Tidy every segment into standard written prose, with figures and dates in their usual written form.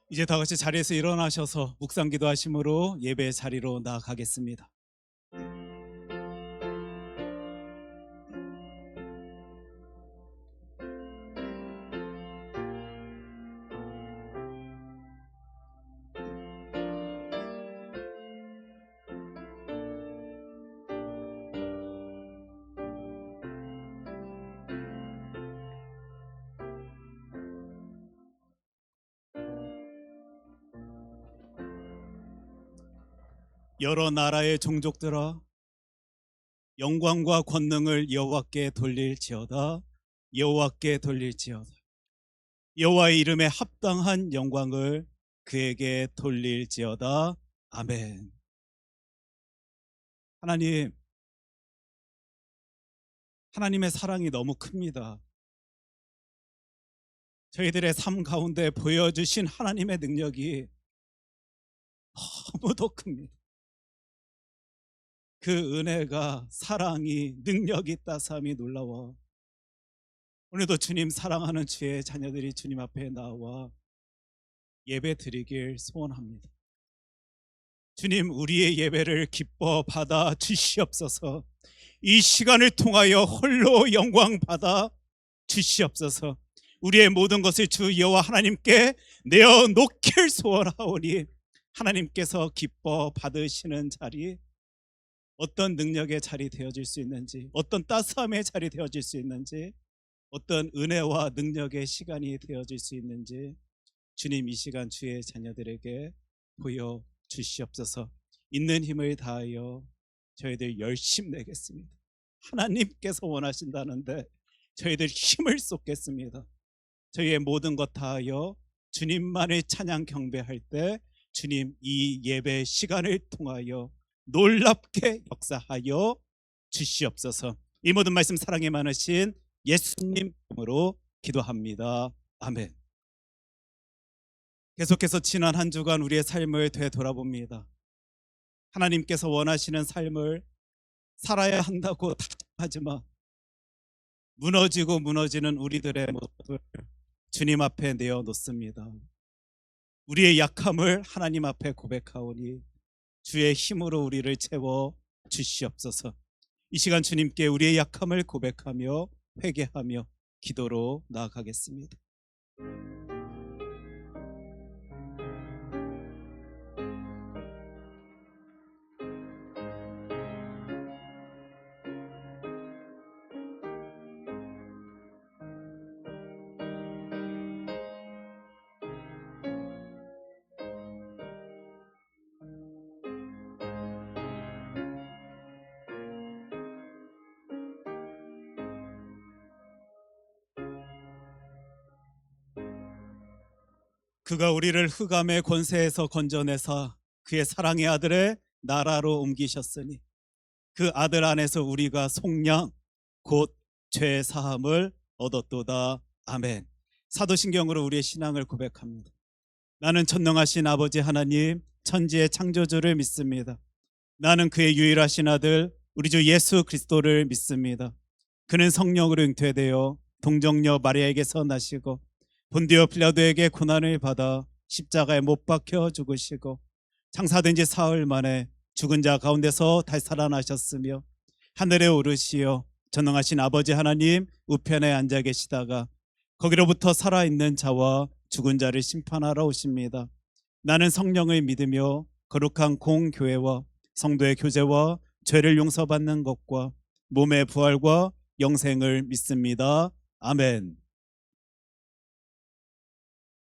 이제 다 같이 자리에서 일어나셔서 묵상 기도하심으로 예배 자리로 나아가겠습니다. 여러 나라의 종족들아, 영광과 권능을 여호와께 돌릴지어다. 여호와께 돌릴지어다. 여호와의 이름에 합당한 영광을 그에게 돌릴지어다. 아멘. 하나님의 사랑이 너무 큽니다. 저희들의 삶 가운데 보여주신 하나님의 능력이 너무도 큽니다. 그 은혜가, 사랑이, 능력이, 따스함이 놀라워. 오늘도 주님 사랑하는 주의 자녀들이 주님 앞에 나와 예배 드리길 소원합니다. 주님, 우리의 예배를 기뻐 받아 주시옵소서. 이 시간을 통하여 홀로 영광 받아 주시옵소서. 우리의 모든 것을 주 여호와 하나님께 내어 놓길 소원하오니 하나님께서 기뻐 받으시는 자리, 어떤 능력의 자리 되어질 수 있는지, 어떤 따스함의 자리 되어질 수 있는지, 어떤 은혜와 능력의 시간이 되어질 수 있는지 주님, 이 시간 주의 자녀들에게 보여주시옵소서. 있는 힘을 다하여 저희들 열심 내겠습니다. 하나님께서 원하신다는데 저희들 힘을 쏟겠습니다. 저희의 모든 것 다하여 주님만의 찬양 경배할 때 주님, 이 예배 시간을 통하여 놀랍게 역사하여 주시옵소서. 이 모든 말씀 사랑이 많으신 예수님 이름으로 기도합니다. 아멘. 계속해서 지난 한 주간 우리의 삶을 되돌아봅니다. 하나님께서 원하시는 삶을 살아야 한다고 다짐하지만 무너지고 무너지는 우리들의 모습을 주님 앞에 내어놓습니다. 우리의 약함을 하나님 앞에 고백하오니 주의 힘으로 우리를 채워 주시옵소서. 이 시간 주님께 우리의 약함을 고백하며 회개하며 기도로 나아가겠습니다. 그가 우리를 흑암의 권세에서 건져내사 그의 사랑의 아들의 나라로 옮기셨으니 그 아들 안에서 우리가 속량 곧 죄 사함을 얻었도다. 아멘. 사도신경으로 우리의 신앙을 고백합니다. 나는 전능하신 아버지 하나님, 천지의 창조주를 믿습니다. 나는 그의 유일하신 아들 우리 주 예수 그리스도를 믿습니다. 그는 성령으로 잉태되어 동정녀 마리아에게서 나시고 본디오 빌라도에게 고난을 받아 십자가에 못 박혀 죽으시고 장사된 지 사흘 만에 죽은 자 가운데서 다시 살아나셨으며 하늘에 오르시어 전능하신 아버지 하나님 우편에 앉아 계시다가 거기로부터 살아있는 자와 죽은 자를 심판하러 오십니다. 나는 성령을 믿으며 거룩한 공교회와 성도의 교제와 죄를 용서받는 것과 몸의 부활과 영생을 믿습니다. 아멘.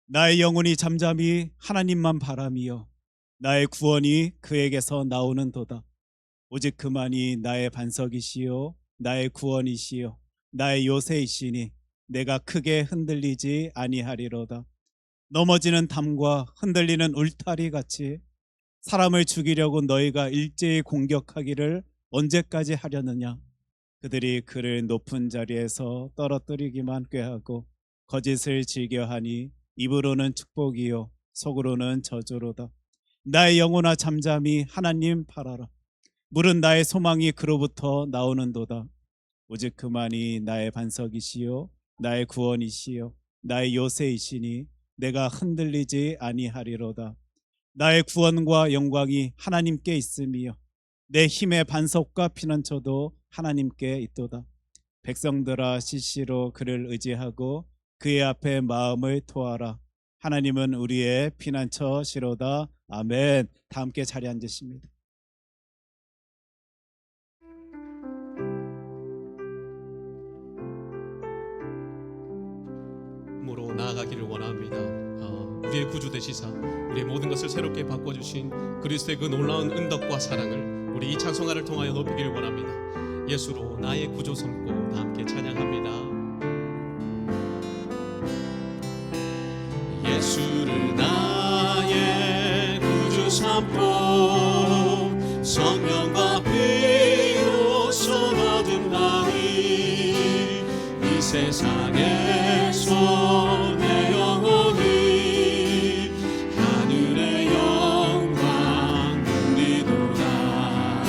나의 영혼이 잠잠히 하나님만 바라며 나의 구원이 그에게서 나오는도다. 오직 그만이 나의 반석이시요 나의 구원이시요 나의 요새이시니 내가 크게 흔들리지 아니하리로다. 넘어지는 담과 흔들리는 울타리 같이 사람을 죽이려고 너희가 일제히 공격하기를 언제까지 하려느냐. 그들이 그를 높은 자리에서 떨어뜨리기만 꾀하고 거짓을 즐겨하니 입으로는 축복이요 속으로는 저주로다. 나의 영혼아 잠잠히 하나님 바라라. 물은 나의 소망이 그로부터 나오는도다. 오직 그만이 나의 반석이시요 나의 구원이시요 나의 요새이시니 내가 흔들리지 아니하리로다. 나의 구원과 영광이 하나님께 있음이요 내 힘의 반석과 피난처도 하나님께 있도다. 백성들아 시시로 그를 의지하고 그의 앞에 마음을 토하라. 하나님은 우리의 피난처시로다. 아멘. 다 함께 자리에 앉으십니다. 으로 나아가기를 원합니다. 우리의 구주 되시사 우리의 모든 것을 새롭게 바꿔주신 그리스도의 그 놀라운 은덕과 사랑을 우리 이 찬송가를 통하여 높이기를 원합니다. 예수로 나의 구주 삼고 다 함께 찬양합니다. 예수를 나의 구주 삼고 성령과 피로써 얻은 나니 이 세상에서 내 영혼이 하늘의 영광 누리도다.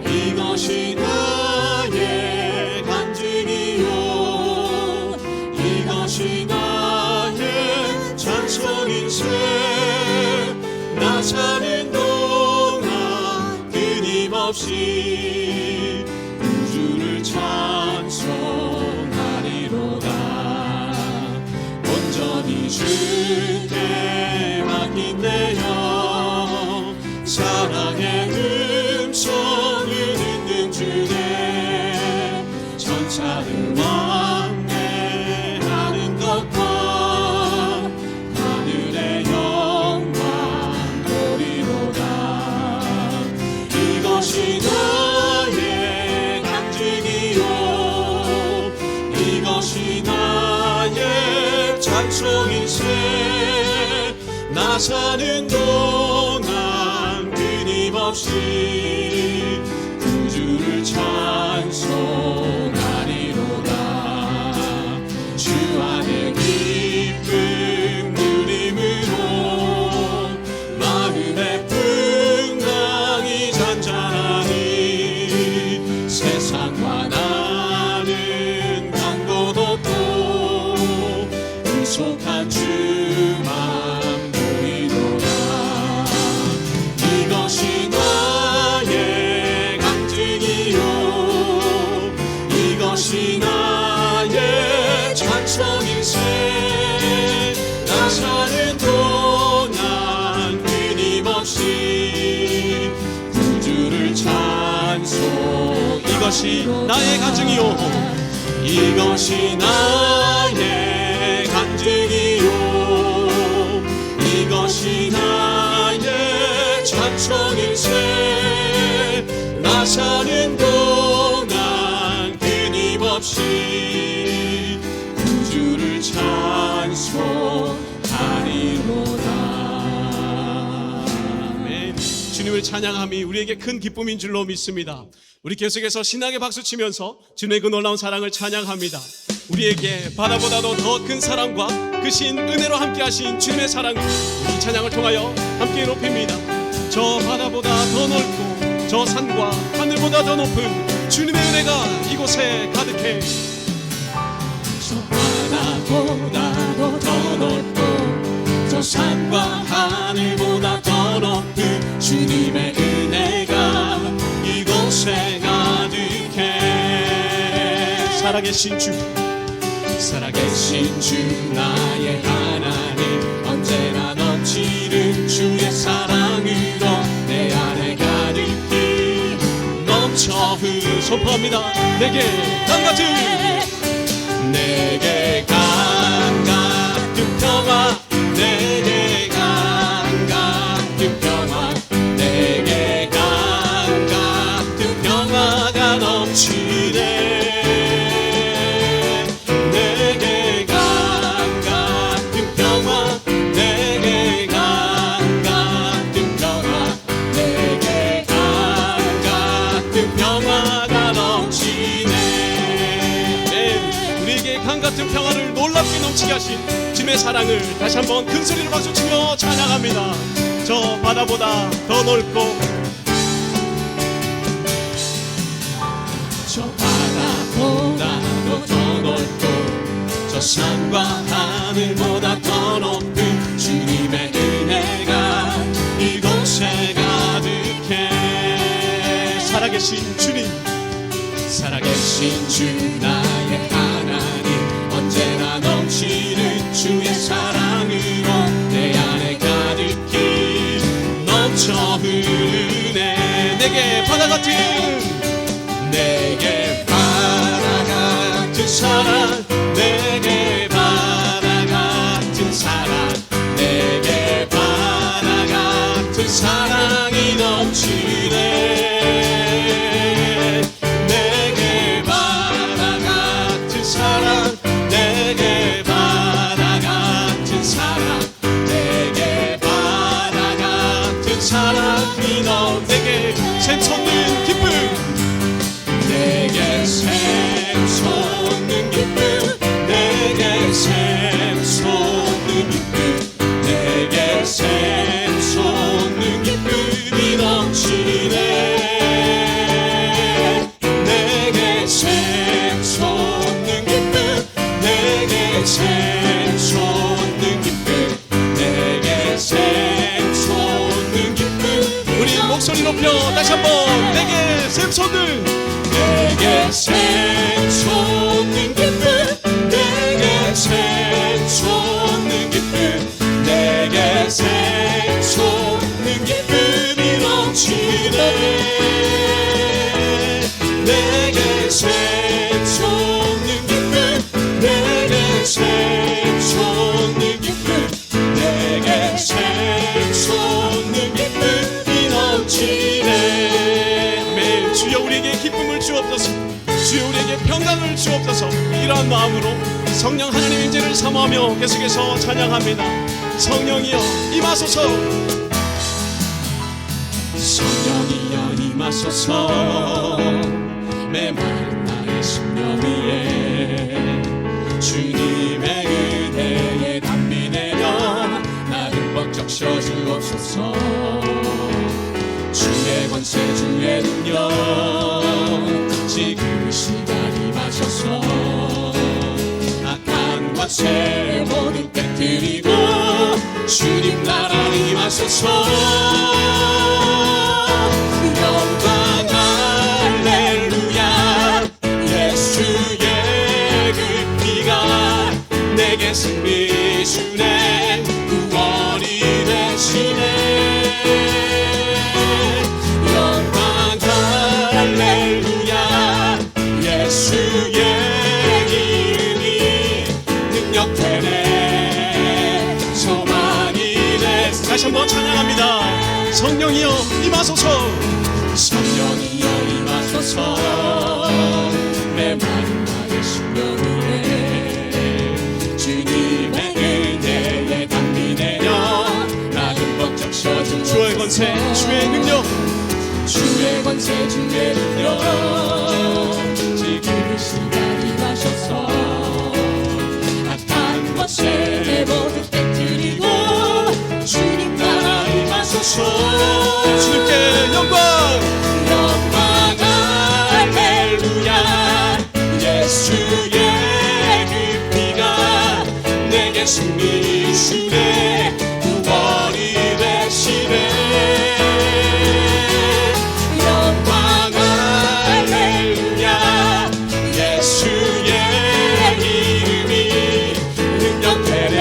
이것이 나의 간증이요 이것이 나의 찬송인생. 나 사는 동안 끊임없이 우주를 찬송하리로다. 온전히 주께 맡긴 내 영 사랑의 음성을 듣는 주께 천사를 왕래하는 것과 하늘의 영광 보리로다. 이것이 나의 간증이요 이것이 나의 찬송인생. 나 사는 동안 끊임없이 구주를 찬송하리로다. 주 안에 기쁨 누림으로 마음의 풍랑이 잔잔하니 세상과 나는 강고도 없고 구속한 주만 보이도다. 이것이 나의 간증이요 이것이 나의 찬송인생. 나 사는 동안 끊임없이 구주를 찬송. 이것이 나의 간증이요 이것이 나의 간증이요 이것이 나의 찬송인생. 나 사는 동안 끊임없이 구주를 찬송하리로다. 아멘. 주님을 찬양함이 우리에게 큰 기쁨인 줄로 믿습니다. 우리 계속해서 신나게 박수치면서 주님의 그 놀라운 사랑을 찬양합니다. 우리에게 바다보다도 더 큰 사랑과 그 신 은혜로 함께하신 주님의 사랑을 이 찬양을 통하여 함께 높입니다. 저 바다보다 더 넓고 저 산과 하늘보다 더 높은 주님의 은혜가 이곳에 가득해. 저 바다보다도 더 넓고 저 산과 하늘보다 더 높은 주님의 은혜가 이곳에 가득해. 살아계신 주 살아계신 주 나의 하나님 언제나 넘치는 주의 사랑으로 내 안에 가득히 넘쳐 흐르. 선포합니다. 내게 강같은 내게 강같은 평화 내게 강같은 평화 내게 강같은 평화가 넘치네. 내게 강같은 평화 내게 강같은 평화 내게 강같은 평화가 넘치네. 우리에게 강같은 평화를 놀랍게 넘치게 하신 주님의 사랑을 다시 한번 큰 소리로 박수치며 찬양합니다. 저 바다보다 더 넓고 저 바다보다도 더 넓고 저 산과 하늘보다 더 높은 살아계신 주님, 살아계신 주 나의 하나님, 언제나 넘치는 주의 사랑으로 내 안에 가득히 넘쳐 흐르네. 내게 바다 같은 내게 바다 같은 사랑, 내게 바다 같은 사랑, 내게 바다 같은 사랑이 넘치네. 내게 바다 같은 사랑, 내게 바다 같은 사랑, 내게 바다 같은 사랑이 내게 샘솟는 기쁨, 내게 샘솟는 기쁨, 내게 샘솟는 기쁨, 내게 샘솟는 기쁨이 넘치네. 내게 샘솟는 기쁨, 내게 샘솟는 기쁨, 내게 샘솟는 기쁨. 우리 목소리 높여 다시 한번 내게 샘솟는, 내게 샘솟는 기쁨, 내게 샘솟는 기쁨, 내게 샘솟는 기쁨이 넘치네. 내게 샘솟는 기쁨, 내게 샘솟는 기쁨, 내게 샘솟는 기쁨이 넘치네. 아멘. 주여 우리에게 기쁨을 주옵소서, 주여 우리에게 평강을 주옵소서. 이러한 마음으로 성령 하나님 인재를 사모하며 계속해서 찬양합니다. 성령이여 임하소서, 성령이여 임하소서. 메마른 나의 심령 위에 주님의 은혜에 담비 내려 나를 벅 적셔 주옵소서. 주의 권세 주의 능력 지금 이 시간 임하소서. 악한 권세 모두 깨뜨리고 주님 나라 임하소서. 영광 할렐루야. 예수의 그 피가 내게 승리 주네. 구원이 되시네. 영광 할렐루야. 예수의 이름이 능력되네. 소망이 되네. 다시 한번 찬양합니다. 성령이여 임하소서, 성령이여 임하소서. 메마른 나의 심령 위에 주님의 은혜에 담비 내려 나를 벅 적셔 주옵소서. 주의 권세 주의 능력, 주의 권세 주의 능력 지금 이 시간 임하소서. 악한 권세 모두 깨뜨리고 주님 나라 임하소서. 주님께 영광, 영광 할렐루야. 예수의 그 피가 내게 승리 주네. 구원이 되시네. 영광 할렐루야. 예수의 이름이 능력되네.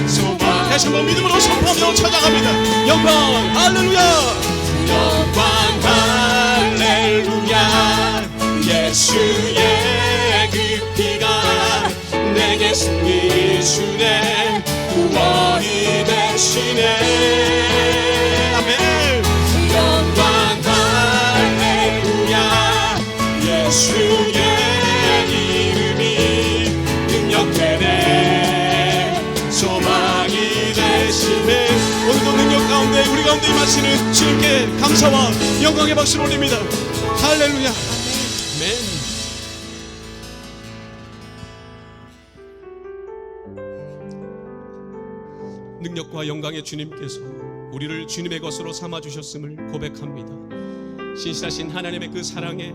소망. 다시 한번 믿음으로 선포하며 찬양합니다. 영광 할렐루야, 영광 할렐루야. 예수의 그 피가 내게 승리 주네. 구원이 되시네. 아멘. 영광 할렐루야. 예수의 이름이 능력되네. 소망이 되시네. 오늘도 능력 가운데 우리 가운데 임하시는 주님께 감사와 영광의 박수를 올립니다. 할렐루야. 아멘. 능력과 영광의 주님께서 우리를 주님의 것으로 삼아 주셨음을 고백합니다. 신실하신 하나님의 그 사랑에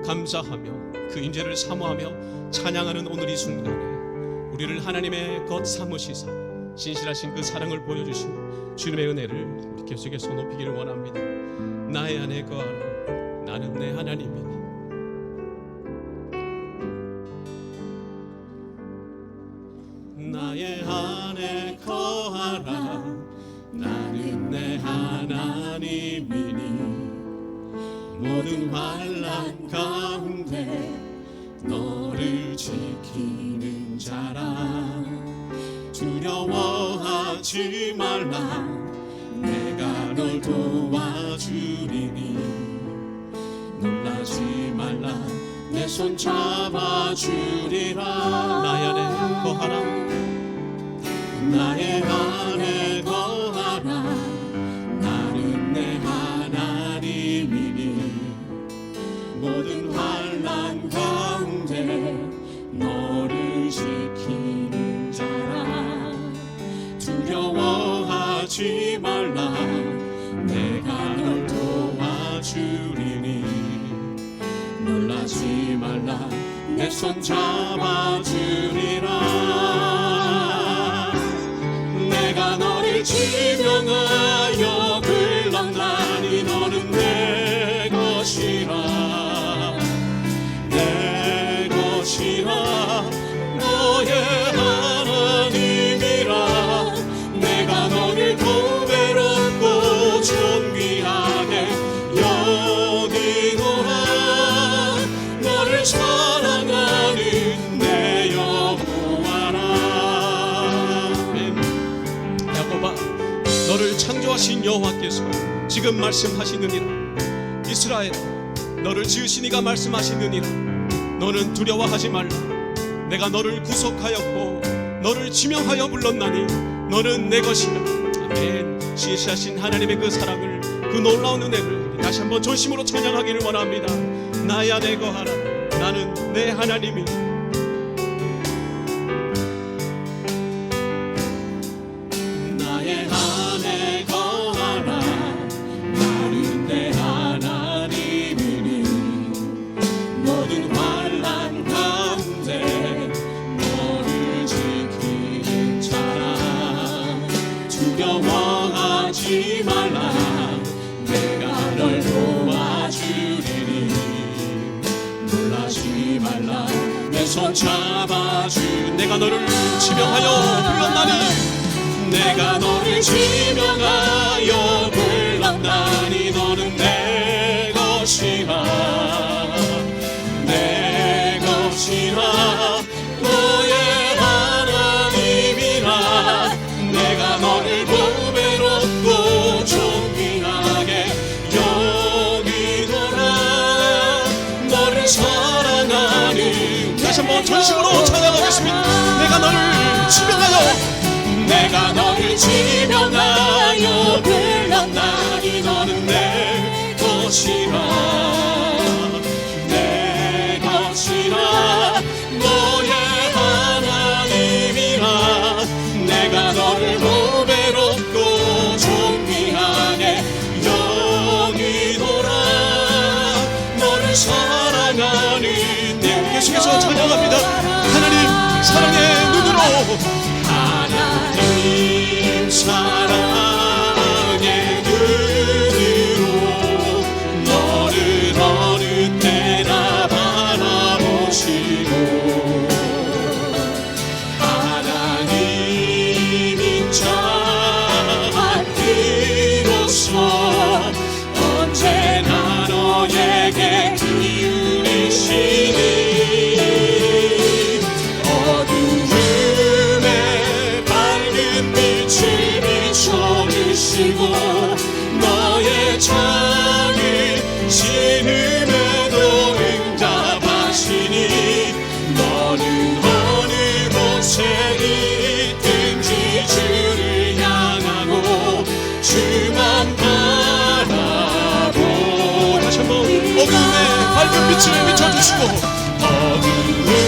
감사하며 그 인재를 사모하며 찬양하는 오늘 이 순간에 우리를 하나님의 것 삼으시사 신실하신 그 사랑을 보여주신 주님의 은혜를 우리 계속해서 높이기를 원합니다. 나의 안에 거하라 나는 내 하나님이니. 나의 안에 거하라. 나는 내 하나님이니. 모든 환난 가운데 너를 지키는 자라. 두려워하지 말라. 내가 널 도와주리니. 놀라지 말라. 내 손 잡아주리라. 나의 안에 거하라. 나의 안에 거하라. 나는 내 하나님이니. 모든 환난 가운데 너를 지키는 자라. 두려워하지 말라. 내가 널 도와주리니. 놀라지 말라. 내 손 잡아주리라. 내가 너를 지명하여 불렀나니. 너는 내 것이라. 내 것이라. 너의 하나님이라. 내가 너를 고배롭고 존귀하게 여기노라. 너를 사랑하는 내 여호와라. 아멘. 야곱아, 너를 창조하신 여호와께서 지금 말씀하시느니라. 이스라엘아, 너를 지으신 이가 말씀하시느니라. 너는 두려워하지 말라. 내가 너를 구속하였고 너를 지명하여 불렀나니. 너는 내 것이라. 아멘. 지으신 하나님의 그 사랑을, 그 놀라운 은혜를 다시 한번 전심으로 찬양하기를 원합니다. 나의 안에 거하라. 나는 내 하나님이. 나의 안에 거하라. 나는 내 하나님이니. 모든 환난 가운데 너를 지키는 자라. 두려워하지 말라. 내가 널 도와주리니. 놀라지 말라. 내 손 잡아주. 내가 너를 지명하여 불렀나니. 내가 너를 지명하여 불렀나니. 너는 내 것이라. 내 것이라. 너의 하나님이라. 내가 너를 보배롭고 존귀하게 여기노라. 너를 사랑하는. 다시 한번 전심으로 찬양하겠습니다. 내가 너를 지명하여. 내가 너를 지명하여 불렀나니. 너는 내 것이라. 내 것이라. 너의 하나님이라. 내가 너를 보배롭고 존귀하게 여기노라. 너를 사랑하는. 네, 계속해서 찬양합니다. 하나님 사랑의 눈으로. 하나님 사랑의 눈으로 너를 어느 때나 바라보시고. 하나님인 자 비로소 언제나 너에게 기울이시니. 너의 작은 신음에도 응답하시니. 너는 어느 곳에 있든지 주를 향하고 주만 바라보. 다시 한번 어둠의 밝은 빛을 비춰주시고. 어둠의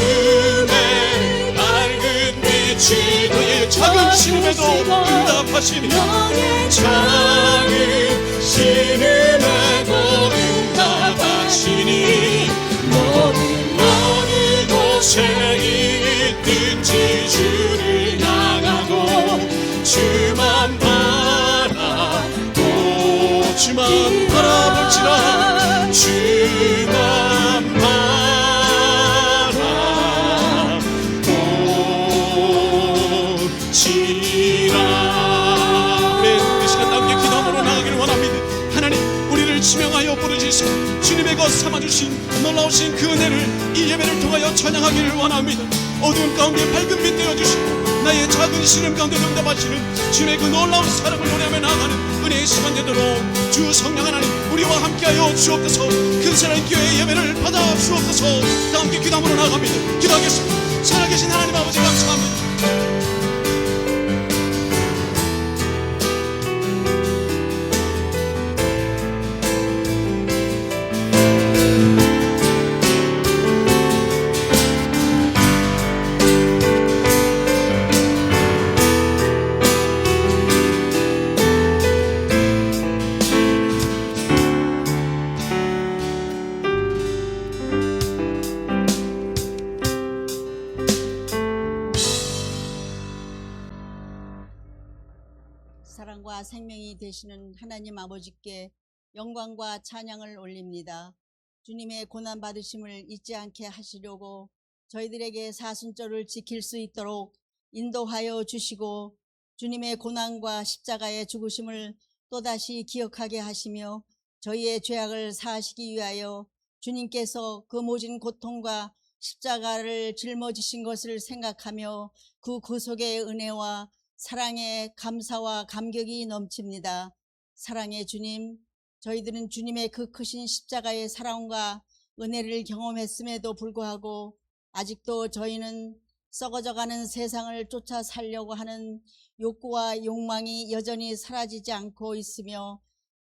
밝은 빛이 너의 작은 신음에도 응답하시니. 작은 신음에도 응답하시니. 너는 어느 곳에 있든지 주를 향하고 주만 바라볼지라. 주 주시라. 이 시간 함께 기도함으로 나가기를 원합니다. 하나님, 우리를 지명하여 부르시사 주님의 것 삼아주신 놀라우신 그 은혜를 이 예배를 통하여 찬양하기를 원합니다. 어두운 가운데 밝은 빛 되어주시고 나의 작은 시름 가운데 응답하시는 주님의 그 놀라운 사랑을 노래하며 나아가는 은혜의 시간 되도록 주 성령 하나님 우리와 함께하여 주옵소서. 큰 사랑 교회의 예배를 받아 주옵소서. 다 함께 기도함으로 나아갑니다. 기도하겠습니다. 살아계신 하나님 아버지 감사합니다. 사랑과 생명이 되시는 하나님 아버지께 영광과 찬양을 올립니다. 주님의 고난 받으심을 잊지 않게 하시려고 저희들에게 사순절을 지킬 수 있도록 인도하여 주시고 주님의 고난과 십자가의 죽으심을 또다시 기억하게 하시며 저희의 죄악을 사하시기 위하여 주님께서 그 모진 고통과 십자가를 짊어지신 것을 생각하며 그 구속의 은혜와 사랑의 감사와 감격이 넘칩니다. 사랑의 주님, 저희들은 주님의 그 크신 십자가의 사랑과 은혜를 경험했음에도 불구하고 아직도 저희는 썩어져가는 세상을 쫓아 살려고 하는 욕구와 욕망이 여전히 사라지지 않고 있으며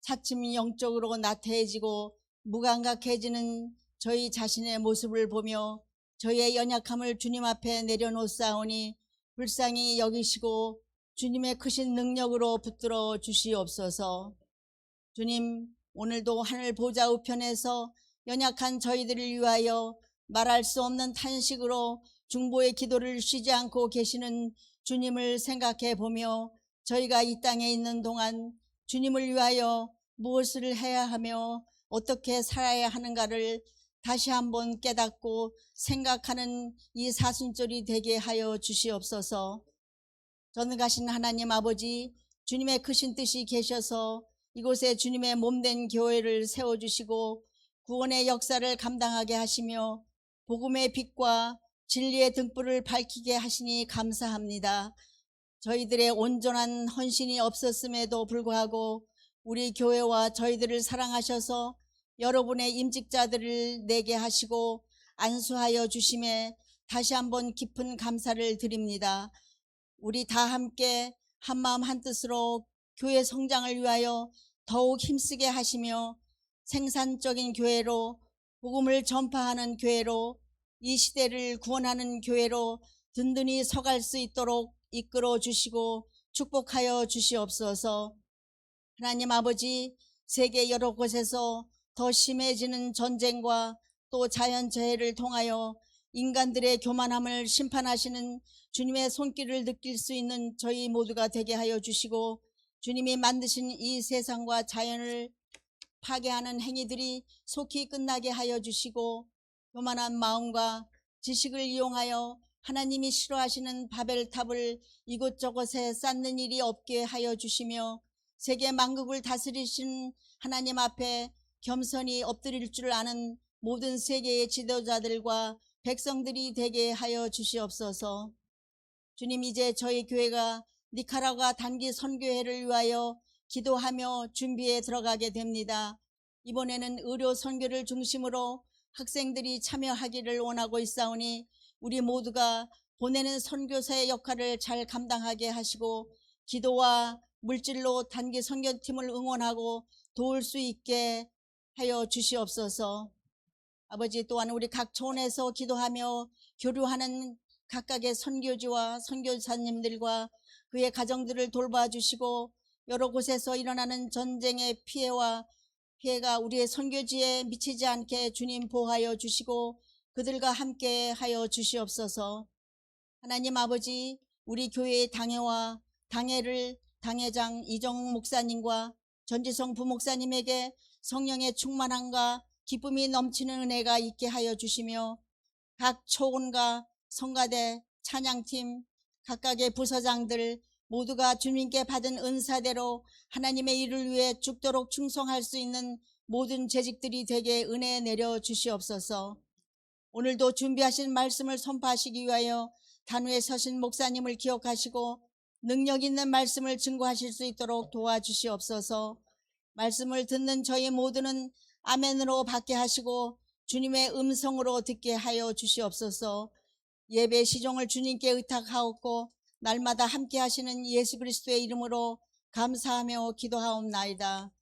차츰 영적으로 나태해지고 무감각해지는 저희 자신의 모습을 보며 저희의 연약함을 주님 앞에 내려놓사오니 불쌍히 여기시고 주님의 크신 능력으로 붙들어 주시옵소서. 주님, 오늘도 하늘 보좌 우편에서 연약한 저희들을 위하여 말할 수 없는 탄식으로 중보의 기도를 쉬지 않고 계시는 주님을 생각해 보며 저희가 이 땅에 있는 동안 주님을 위하여 무엇을 해야 하며 어떻게 살아야 하는가를 다시 한번 깨닫고 생각하는 이 사순절이 되게 하여 주시옵소서. 전능하신 하나님 아버지, 주님의 크신 뜻이 계셔서 이곳에 주님의 몸된 교회를 세워주시고 구원의 역사를 감당하게 하시며 복음의 빛과 진리의 등불을 밝히게 하시니 감사합니다. 저희들의 온전한 헌신이 없었음에도 불구하고 우리 교회와 저희들을 사랑하셔서 여러분의 임직자들을 내게 하시고 안수하여 주심에 다시 한번 깊은 감사를 드립니다. 우리 다 함께 한마음 한뜻으로 교회 성장을 위하여 더욱 힘쓰게 하시며 생산적인 교회로, 복음을 전파하는 교회로, 이 시대를 구원하는 교회로 든든히 서갈 수 있도록 이끌어 주시고 축복하여 주시옵소서. 하나님 아버지, 세계 여러 곳에서 더 심해지는 전쟁과 또 자연재해를 통하여 인간들의 교만함을 심판하시는 주님의 손길을 느낄 수 있는 저희 모두가 되게 하여 주시고 주님이 만드신 이 세상과 자연을 파괴하는 행위들이 속히 끝나게 하여 주시고 교만한 마음과 지식을 이용하여 하나님이 싫어하시는 바벨탑을 이곳저곳에 쌓는 일이 없게 하여 주시며 세계 만국을 다스리신 하나님 앞에 겸손히 엎드릴 줄 아는 모든 세계의 지도자들과 백성들이 되게 하여 주시옵소서. 주님, 이제 저희 교회가 니카라과 단기 선교회를 위하여 기도하며 준비에 들어가게 됩니다. 이번에는 의료 선교를 중심으로 학생들이 참여하기를 원하고 있사오니 우리 모두가 보내는 선교사의 역할을 잘 감당하게 하시고 기도와 물질로 단기 선교팀을 응원하고 도울 수 있게 하여 주시옵소서. 아버지, 또한 우리 각 촌에서 기도하며 교류하는 각각의 선교지와 선교사님들과 그의 가정들을 돌봐주시고 여러 곳에서 일어나는 전쟁의 피해가 우리의 선교지에 미치지 않게 주님 보호하여 주시고 그들과 함께 하여 주시옵소서. 하나님 아버지, 우리 교회의 당회와 당회를 당회장 이정욱 목사님과 전지성 부목사님에게 성령의 충만함과 기쁨이 넘치는 은혜가 있게 하여 주시며 각 초원과 성가대 찬양팀 각각의 부서장들 모두가 주님께 받은 은사대로 하나님의 일을 위해 죽도록 충성할 수 있는 모든 재직들이 되게 은혜 내려 주시옵소서. 오늘도 준비하신 말씀을 선포하시기 위하여 단위에 서신 목사님을 기억하시고 능력 있는 말씀을 증거하실 수 있도록 도와주시옵소서. 말씀을 듣는 저희 모두는 아멘으로 받게 하시고 주님의 음성으로 듣게 하여 주시옵소서. 예배 시종을 주님께 의탁하옵고 날마다 함께 하시는 예수 그리스도의 이름으로 감사하며 기도하옵나이다.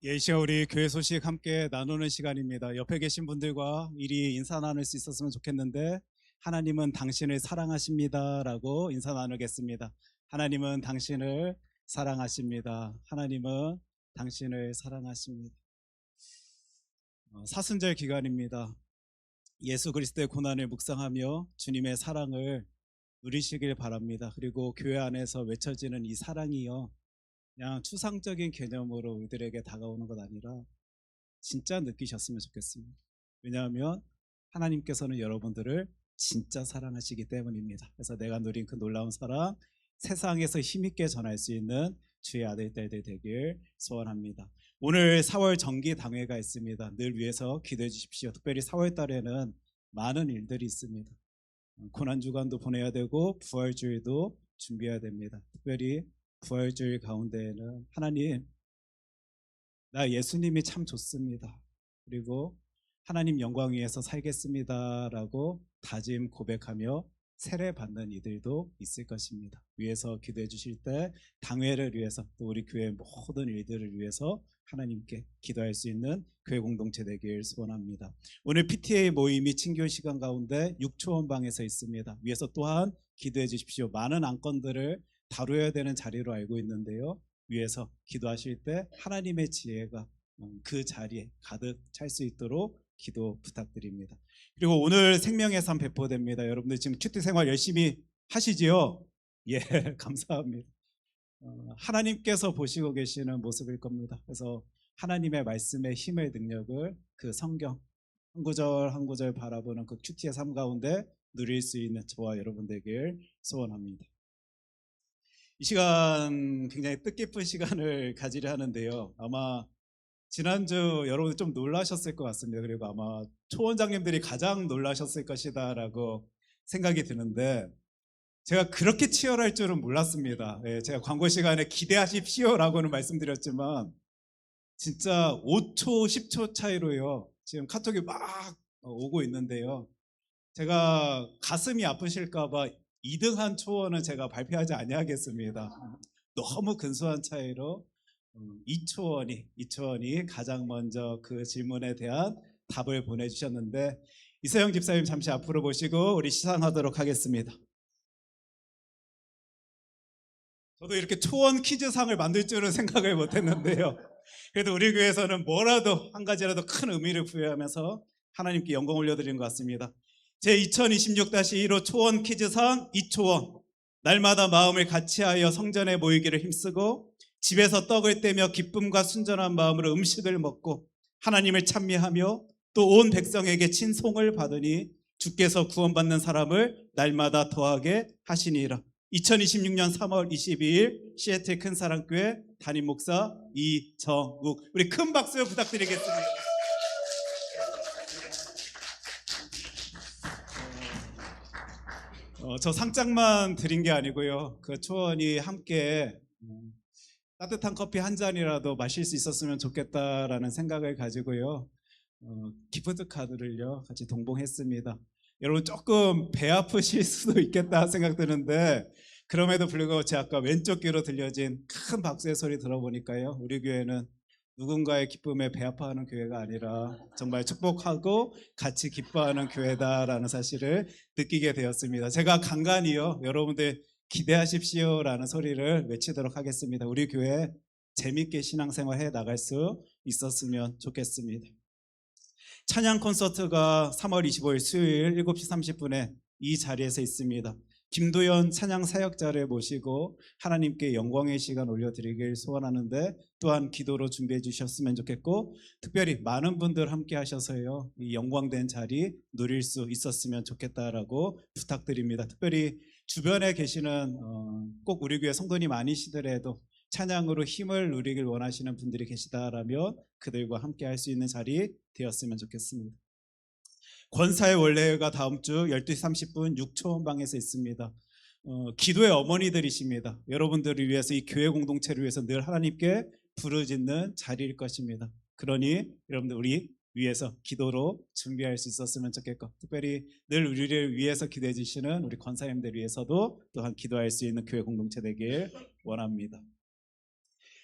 이 시간 우리 교회 소식 함께 나누는 시간입니다. 옆에 계신 분들과 이리 인사 나눌 수 있었으면 좋겠는데, 하나님은 당신을 사랑하십니다 라고 인사 나누겠습니다. 하나님은 당신을 사랑하십니다. 하나님은 당신을 사랑하십니다. 사순절 기간입니다. 예수 그리스도의 고난을 묵상하며 주님의 사랑을 누리시길 바랍니다. 그리고 교회 안에서 외쳐지는 이 사랑이요, 그냥 추상적인 개념으로 우리들에게 다가오는 것 아니라 진짜 느끼셨으면 좋겠습니다. 왜냐하면 하나님께서는 여러분들을 진짜 사랑하시기 때문입니다. 그래서 내가 누린 그 놀라운 사랑 세상에서 힘있게 전할 수 있는 주의 아들 딸들 되길 소원합니다. 오늘 4월 정기 당회가 있습니다. 늘 위해서 기도해 주십시오. 특별히 4월 달에는 많은 일들이 있습니다. 고난주간도 보내야 되고 부활주일도 준비해야 됩니다. 특별히 부활주일 가운데에는 하나님, 나 예수님이 참 좋습니다. 그리고 하나님 영광 위에서 살겠습니다 라고 다짐 고백하며 세례 받는 이들도 있을 것입니다. 위에서 기도해 주실 때 당회를 위해서 또 우리 교회 모든 일들을 위해서 하나님께 기도할 수 있는 교회 공동체 되길 소원합니다. 오늘 PTA 모임이 친교 시간 가운데 6초원 방에서 있습니다. 위에서 또한 기도해 주십시오. 많은 안건들을 다루어야 되는 자리로 알고 있는데요, 위에서 기도하실 때 하나님의 지혜가 그 자리에 가득 찰 수 있도록 기도 부탁드립니다. 그리고 오늘 생명의 삶 배포됩니다. 여러분들 지금 큐티 생활 열심히 하시지요? 예, 감사합니다. 하나님께서 보시고 계시는 모습일 겁니다. 그래서 하나님의 말씀의 힘의 능력을 그 성경 한 구절 한 구절 바라보는 그 큐티의 삶 가운데 누릴 수 있는 저와 여러분 되길 소원합니다. 이 시간 굉장히 뜻깊은 시간을 가지려 하는데요, 아마 지난주 여러분 좀 놀라셨을 것 같습니다. 그리고 아마 초원장님들이 가장 놀라셨을 것이다 라고 생각이 드는데, 제가 그렇게 치열할 줄은 몰랐습니다. 제가 광고 시간에 기대하십시오 라고는 말씀드렸지만 진짜 5초 10초 차이로요 지금 카톡이 막 오고 있는데요, 제가 가슴이 아프실까봐 2등한 초원은 제가 발표하지 아니하겠습니다. 너무 근소한 차이로 2초원이 가장 먼저 그 질문에 대한 답을 보내주셨는데, 이서영 집사님 잠시 앞으로 모시고 우리 시상하도록 하겠습니다. 저도 이렇게 초원 퀴즈상을 만들 줄은 생각을 못했는데요, 그래도 우리 교회에서는 뭐라도 한 가지라도 큰 의미를 부여하면서 하나님께 영광 올려드리는 것 같습니다. 제 2026-1호 초원 퀴즈상 2초원, 날마다 마음을 같이하여 성전에 모이기를 힘쓰고 집에서 떡을 떼며 기쁨과 순전한 마음으로 음식을 먹고 하나님을 찬미하며 또 온 백성에게 친송을 받으니 주께서 구원받는 사람을 날마다 더하게 하시니라. 2026년 3월 22일 시애틀 큰사랑교회 담임 목사 이정욱, 우리 큰 박수 부탁드리겠습니다. 저 상장만 드린 게 아니고요, 그 초원이 함께 따뜻한 커피 한 잔이라도 마실 수 있었으면 좋겠다라는 생각을 가지고요, 기프트 카드를요 같이 동봉했습니다. 여러분 조금 배 아프실 수도 있겠다 생각드는데, 그럼에도 불구하고 제 아까 왼쪽 귀로 들려진 큰 박수의 소리 들어보니까요, 우리 교회는 누군가의 기쁨에 배아파하는 교회가 아니라 정말 축복하고 같이 기뻐하는 교회다라는 사실을 느끼게 되었습니다. 제가 간간히요 여러분들 기대하십시오라는 소리를 외치도록 하겠습니다. 우리 교회 재밌게 신앙생활 해 나갈 수 있었으면 좋겠습니다. 찬양 콘서트가 3월 25일 수요일 7시 30분에 이 자리에서 있습니다. 김도연 찬양 사역자를 모시고 하나님께 영광의 시간 올려드리길 소원하는데 또한 기도로 준비해 주셨으면 좋겠고 특별히 많은 분들 함께 하셔서요 이 영광된 자리 누릴 수 있었으면 좋겠다라고 부탁드립니다. 특별히 주변에 계시는 꼭 우리 교회 성도님 아니시더라도 찬양으로 힘을 누리길 원하시는 분들이 계시다라면 그들과 함께 할 수 있는 자리 되었으면 좋겠습니다. 권사의 원래가 다음 주 12시 30분 6초원방에서 있습니다. 기도의 어머니들이십니다. 여러분들을 위해서 이 교회 공동체를 위해서 늘 하나님께 부르짖는 자리일 것입니다. 그러니 여러분들 우리 위해서 기도로 준비할 수 있었으면 좋겠고 특별히 늘 우리를 위해서 기도해 주시는 우리 권사님들 위해서도 또한 기도할 수 있는 교회 공동체 되길 원합니다.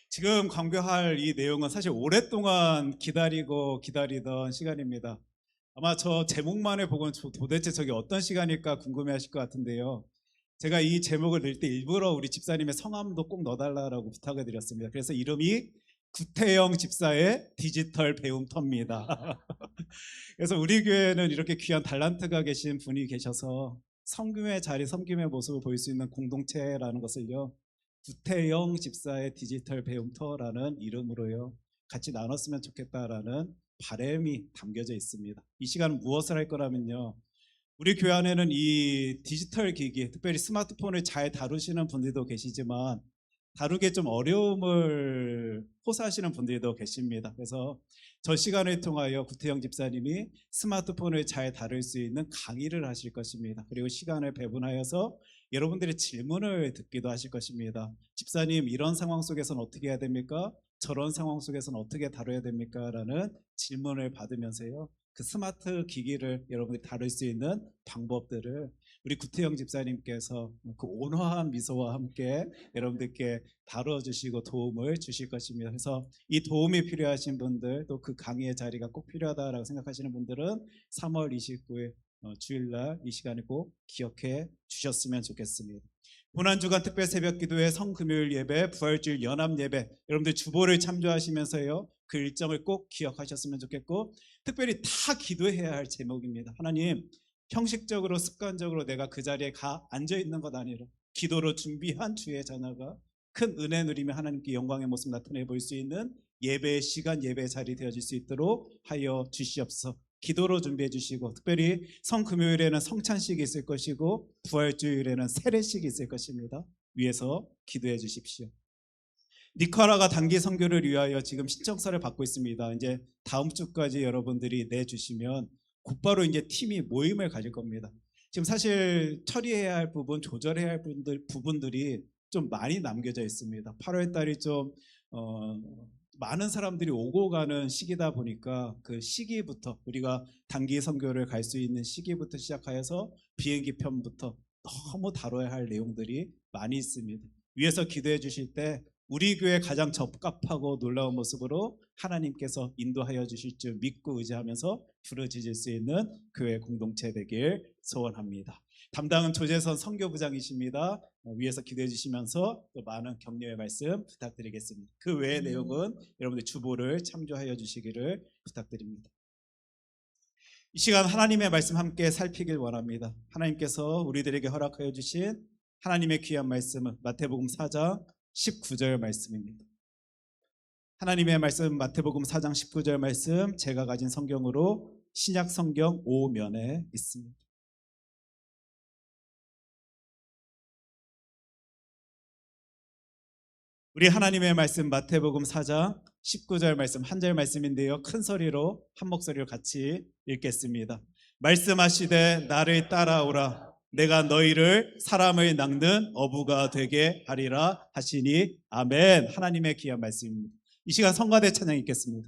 지금 강조할 이 내용은 사실 오랫동안 기다리던 시간입니다. 아마 저 제목만을 보고는 도대체 저게 어떤 시간일까 궁금해하실 것 같은데요. 제가 이 제목을 넣을 때 일부러 우리 집사님의 성함도 꼭 넣어달라고 부탁을 드렸습니다. 그래서 이름이 구태영 집사의 디지털 배움터입니다. 그래서 우리 교회는 이렇게 귀한 달란트가 계신 분이 계셔서 섬김의 자리, 섬김의 모습을 보일 수 있는 공동체라는 것을요 구태영 집사의 디지털 배움터라는 이름으로요 같이 나눴으면 좋겠다라는 바람이 담겨져 있습니다. 이 시간은 무엇을 할 거라면요 우리 교회 안에는 이 디지털 기기 특별히 스마트폰을 잘 다루시는 분들도 계시지만 다루기에 좀 어려움을 호소하시는 분들도 계십니다. 그래서 저 시간을 통하여 구태영 집사님이 스마트폰을 잘 다룰 수 있는 강의를 하실 것입니다. 그리고 시간을 배분하여서 여러분들의 질문을 듣기도 하실 것입니다. 집사님 이런 상황 속에서는 어떻게 해야 됩니까? 저런 상황 속에서는 어떻게 다뤄야 됩니까? 라는 질문을 받으면서요 그 스마트 기기를 여러분들이 다룰 수 있는 방법들을 우리 구태영 집사님께서 그 온화한 미소와 함께 여러분들께 다뤄주시고 도움을 주실 것입니다. 그래서 이 도움이 필요하신 분들 또 그 강의의 자리가 꼭 필요하다라고 생각하시는 분들은 3월 29일 주일날 이 시간에 꼭 기억해 주셨으면 좋겠습니다. 고난주간 특별 새벽 기도회 성금요일 예배, 부활주일 연합 예배 여러분들 주보를 참조하시면서요 그 일정을 꼭 기억하셨으면 좋겠고 특별히 다 기도해야 할 제목입니다. 하나님 형식적으로 습관적으로 내가 그 자리에 앉아 있는 것 아니라 기도로 준비한 주의 자녀가 큰 은혜 누리며 하나님께 영광의 모습 나타내 볼 수 있는 예배의 시간 예배의 자리 되어질 수 있도록 하여 주시옵소서. 기도로 준비해 주시고 특별히 성금요일에는 성찬식이 있을 것이고 부활주일에는 세례식이 있을 것입니다. 위에서 기도해 주십시오. 니카라가 단기 선교를 위하여 지금 신청서를 받고 있습니다. 이제 다음 주까지 여러분들이 내주시면 곧바로 이제 팀이 모임을 가질 겁니다. 지금 사실 처리해야 할 부분, 조절해야 할 부분들이 좀 많이 남겨져 있습니다. 8월 달이 좀 많은 사람들이 오고 가는 시기다 보니까 그 시기부터 우리가 단기 선교를 갈 수 있는 시기부터 시작하여서 비행기 편부터 너무 다뤄야 할 내용들이 많이 있습니다. 위에서 기도해 주실 때 우리 교회 가장 적합하고 놀라운 모습으로 하나님께서 인도하여 주실 줄 믿고 의지하면서 부르짖을 수 있는 교회 공동체 되길 소원합니다. 담당은 조재선 선교부장이십니다. 위에서 기도해 주시면서 또 많은 격려의 말씀 부탁드리겠습니다. 그 외의 내용은 여러분들 주보를 참조하여 주시기를 부탁드립니다. 이 시간 하나님의 말씀 함께 살피길 원합니다. 하나님께서 우리들에게 허락하여 주신 하나님의 귀한 말씀은 마태복음 4장 19절 말씀입니다. 하나님의 말씀 마태복음 4장 19절 말씀 제가 가진 성경으로 신약 성경 5면에 있습니다. 우리 하나님의 말씀 마태복음 4장 19절 말씀 한 절 말씀인데요. 큰 소리로 한 목소리로 같이 읽겠습니다. 말씀하시되 나를 따라오라 내가 너희를 사람을 낚는 어부가 되게 하리라 하시니 아멘. 하나님의 귀한 말씀입니다. 이 시간 성가대 찬양 읽겠습니다.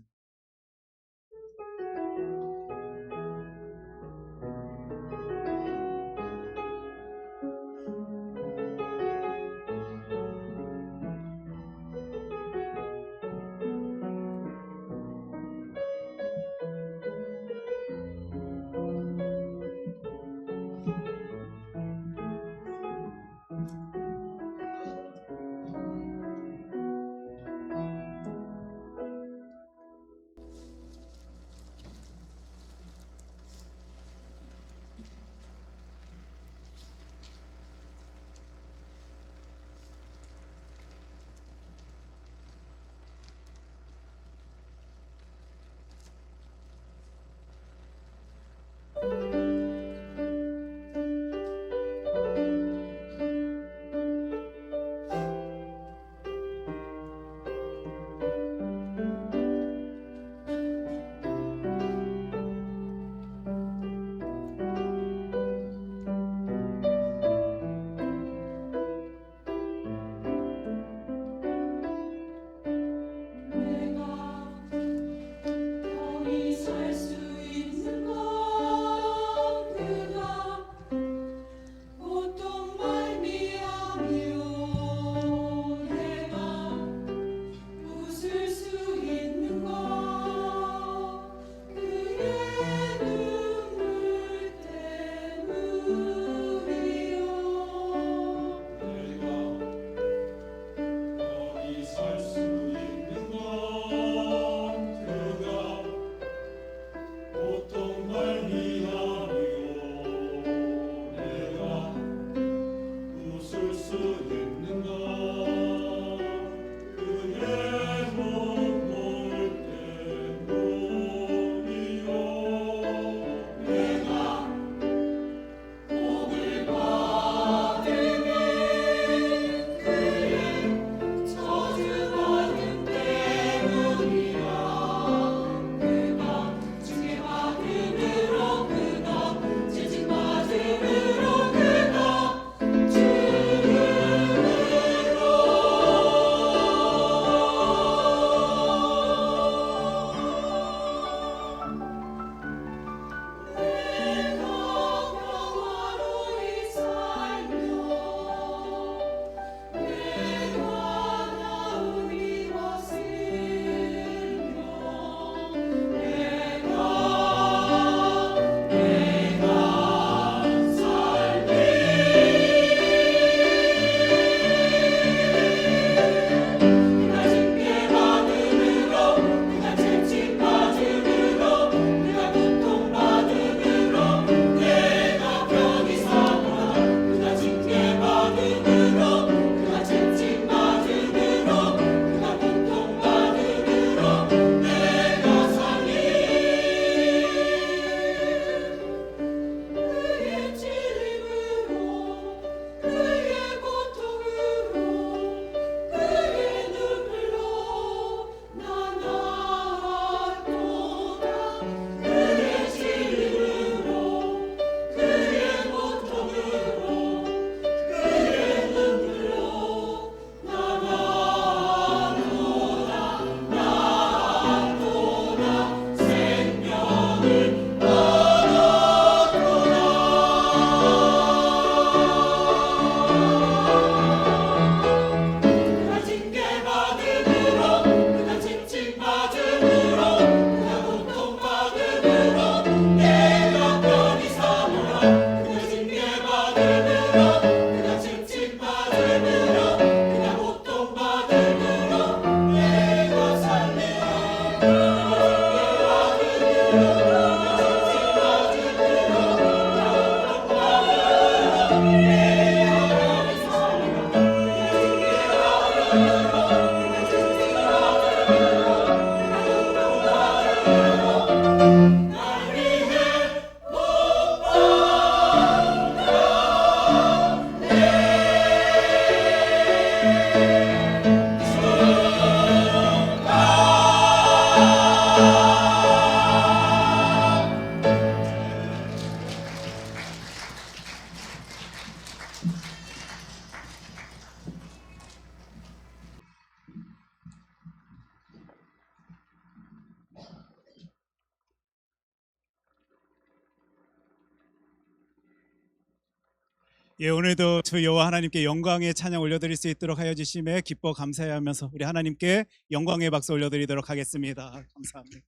예, 오늘도 주 여호와 하나님께 영광의 찬양 올려드릴 수 있도록 하여 주심에 기뻐 감사하면서 우리 하나님께 영광의 박수 올려드리도록 하겠습니다. 감사합니다.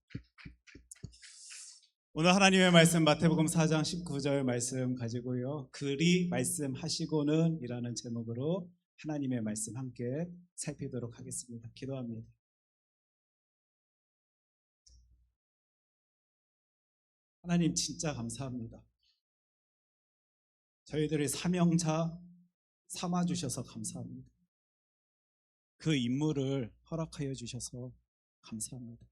오늘 하나님의 말씀 마태복음 4장 19절 말씀 가지고요, 그리 말씀하시고는 이라는 제목으로 하나님의 말씀 함께 살피도록 하겠습니다. 기도합니다. 하나님 진짜 감사합니다. 저희들의 사명자 삼아주셔서 감사합니다. 그 임무를 허락하여 주셔서 감사합니다.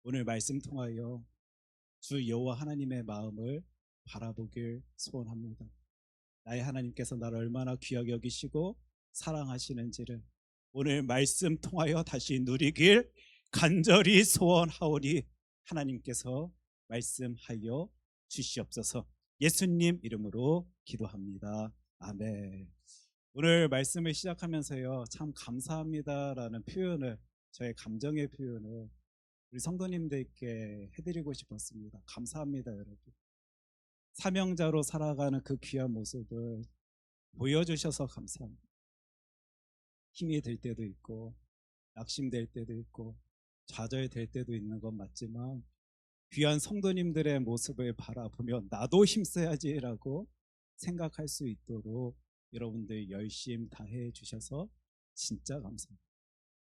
오늘 말씀 통하여 주 여호와 하나님의 마음을 바라보길 소원합니다. 나의 하나님께서 나를 얼마나 귀하게 여기시고 사랑하시는지를 오늘 말씀 통하여 다시 누리길 간절히 소원하오니 하나님께서 말씀하여 주시옵소서. 예수님 이름으로 기도합니다. 아멘. 오늘 말씀을 시작하면서요, 참 감사합니다라는 표현을, 저의 감정의 표현을 우리 성도님들께 해드리고 싶었습니다. 감사합니다, 여러분. 사명자로 살아가는 그 귀한 모습을 보여주셔서 감사합니다. 힘이 들 때도 있고 낙심될 때도 있고 좌절될 때도 있는 건 맞지만 귀한 성도님들의 모습을 바라보며 나도 힘써야지라고 생각할 수 있도록 여러분들 열심 다해 주셔서 진짜 감사합니다.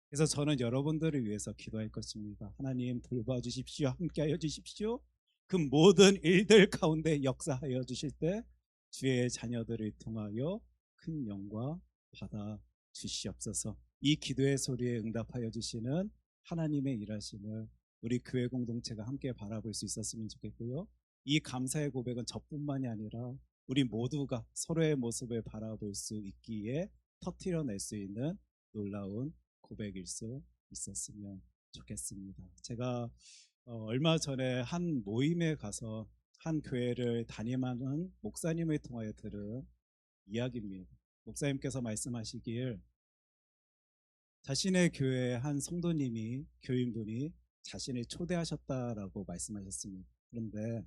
그래서 저는 여러분들을 위해서 기도할 것입니다. 하나님 돌봐주십시오. 함께하여 주십시오. 그 모든 일들 가운데 역사하여 주실 때 주의 자녀들을 통하여 큰 영광 받아 주시옵소서. 이 기도의 소리에 응답하여 주시는 하나님의 일하심을 우리 교회 공동체가 함께 바라볼 수 있었으면 좋겠고요. 이 감사의 고백은 저뿐만이 아니라 우리 모두가 서로의 모습을 바라볼 수 있기에 터뜨려낼 수 있는 놀라운 고백일 수 있었으면 좋겠습니다. 제가 얼마 전에 한 모임에 가서 한 교회를 담임하는 목사님을 통하여 들은 이야기입니다. 목사님께서 말씀하시길 자신의 교회에 한 성도님이, 교인분이 자신을 초대하셨다라고 말씀하셨습니다. 그런데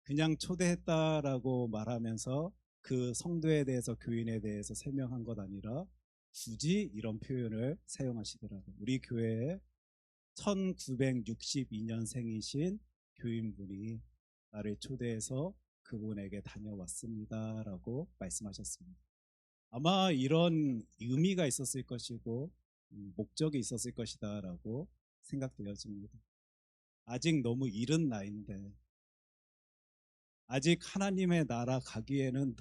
그냥 초대했다라고 말하면서 그 성도에 대해서, 교인에 대해서 설명한 것 아니라 굳이 이런 표현을 사용하시더라고요. 우리 교회에 1962년생이신 교인분이 나를 초대해서 그분에게 다녀왔습니다 라고 말씀하셨습니다. 아마 이런 의미가 있었을 것이고 목적이 있었을 것이다 라고 생각되어집니다. 아직 너무 이른 나이인데, 아직 하나님의 나라 가기에는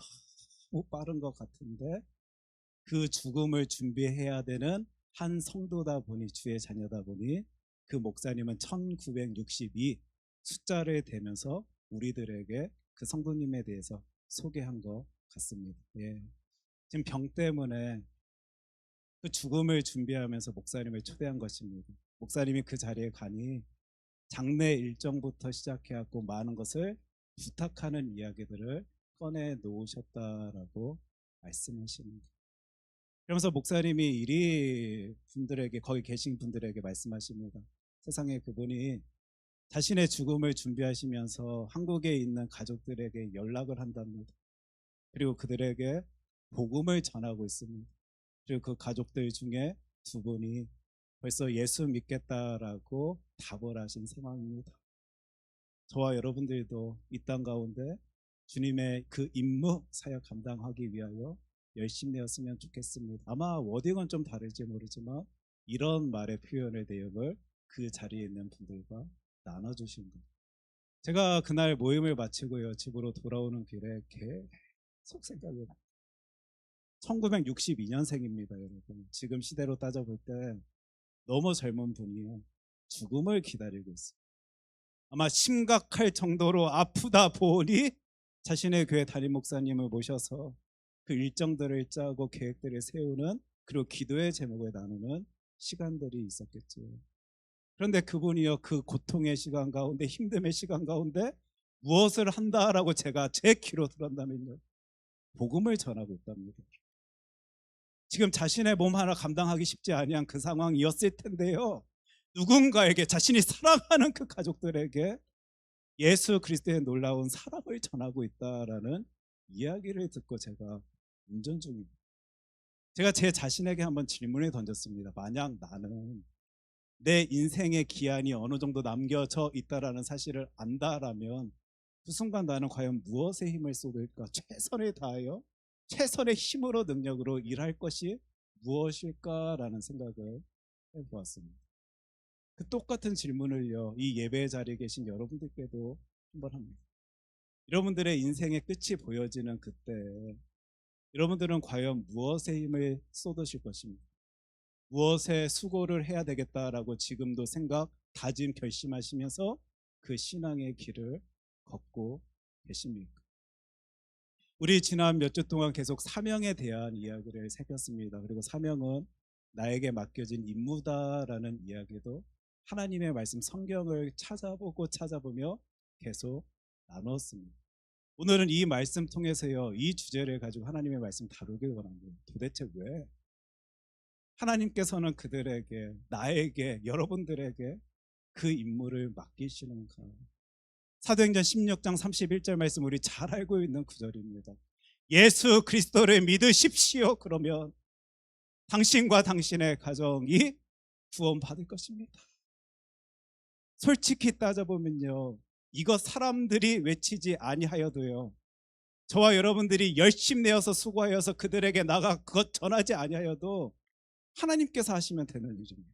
너무 빠른 것 같은데 그 죽음을 준비해야 되는 한 성도다 보니, 주의 자녀다 보니 그 목사님은 1962 숫자를 대면서 우리들에게 그 성도님에 대해서 소개한 것 같습니다. 예. 지금 병 때문에 그 죽음을 준비하면서 목사님을 초대한 것입니다. 목사님이 그 자리에 가니 장례 일정부터 시작해갖고 많은 것을 부탁하는 이야기들을 꺼내 놓으셨다라고 말씀하십니다. 그러면서 목사님이 이리 분들에게, 거기 계신 분들에게 말씀하십니다. 세상에 그분이 자신의 죽음을 준비하시면서 한국에 있는 가족들에게 연락을 한답니다. 그리고 그들에게 복음을 전하고 있습니다. 그리고 그 가족들 중에 두 분이 벌써 예수 믿겠다라고 답을 하신 상황입니다. 저와 여러분들도 이 땅 가운데 주님의 그 임무 사역 감당하기 위하여 열심히 했으면 좋겠습니다. 아마 워딩은 좀 다를지 모르지만 이런 말의 표현의 내용을 그 자리에 있는 분들과 나눠주신 거예요. 제가 그날 모임을 마치고요, 집으로 돌아오는 길에 계속 생각이 나요. 1962년생입니다, 여러분. 지금 시대로 따져볼 때 너무 젊은 분이요, 죽음을 기다리고 있어요. 아마 심각할 정도로 아프다 보니 자신의 교회 담임 목사님을 모셔서 그 일정들을 짜고 계획들을 세우는, 그리고 기도의 제목을 나누는 시간들이 있었겠죠. 그런데 그분이요, 그 고통의 시간 가운데, 힘듦의 시간 가운데 무엇을 한다라고 제가 제 귀로 들었다면요, 복음을 전하고 있답니다. 지금 자신의 몸 하나 감당하기 쉽지 아니한 그 상황이었을 텐데요, 누군가에게, 자신이 사랑하는 그 가족들에게 예수 그리스도의 놀라운 사랑을 전하고 있다라는 이야기를 듣고 제가 운전 중입니다. 제가 제 자신에게 한번 질문을 던졌습니다. 만약 나는 내 인생의 기한이 어느 정도 남겨져 있다라는 사실을 안다라면 그 순간 나는 과연 무엇에 힘을 쏟을까? 최선을 다하여 최선의 힘으로 능력으로 일할 것이 무엇일까라는 생각을 해보았습니다. 그 똑같은 질문을요, 이 예배 자리에 계신 여러분들께도 한번 합니다. 여러분들의 인생의 끝이 보여지는 그때 여러분들은 과연 무엇에 힘을 쏟으실 것입니까? 무엇에 수고를 해야 되겠다라고 지금도 생각, 다짐, 결심하시면서 그 신앙의 길을 걷고 계십니까? 우리 지난 몇 주 동안 계속 사명에 대한 이야기를 살폈습니다. 그리고 사명은 나에게 맡겨진 임무다라는 이야기도 하나님의 말씀 성경을 찾아보며 계속 나눴습니다. 오늘은 이 말씀 통해서요, 이 주제를 가지고 하나님의 말씀 다루길 원합니다. 도대체 왜 하나님께서는 그들에게, 나에게, 여러분들에게 그 임무를 맡기시는가? 사도행전 16장 31절 말씀 우리 잘 알고 있는 구절입니다. 예수 그리스도를 믿으십시오. 그러면 당신과 당신의 가정이 구원받을 것입니다. 솔직히 따져보면요, 이거 사람들이 외치지 아니하여도요, 저와 여러분들이 열심 내어서 수고하여서 그들에게 나가 그것 전하지 아니하여도 하나님께서 하시면 되는 일입니다.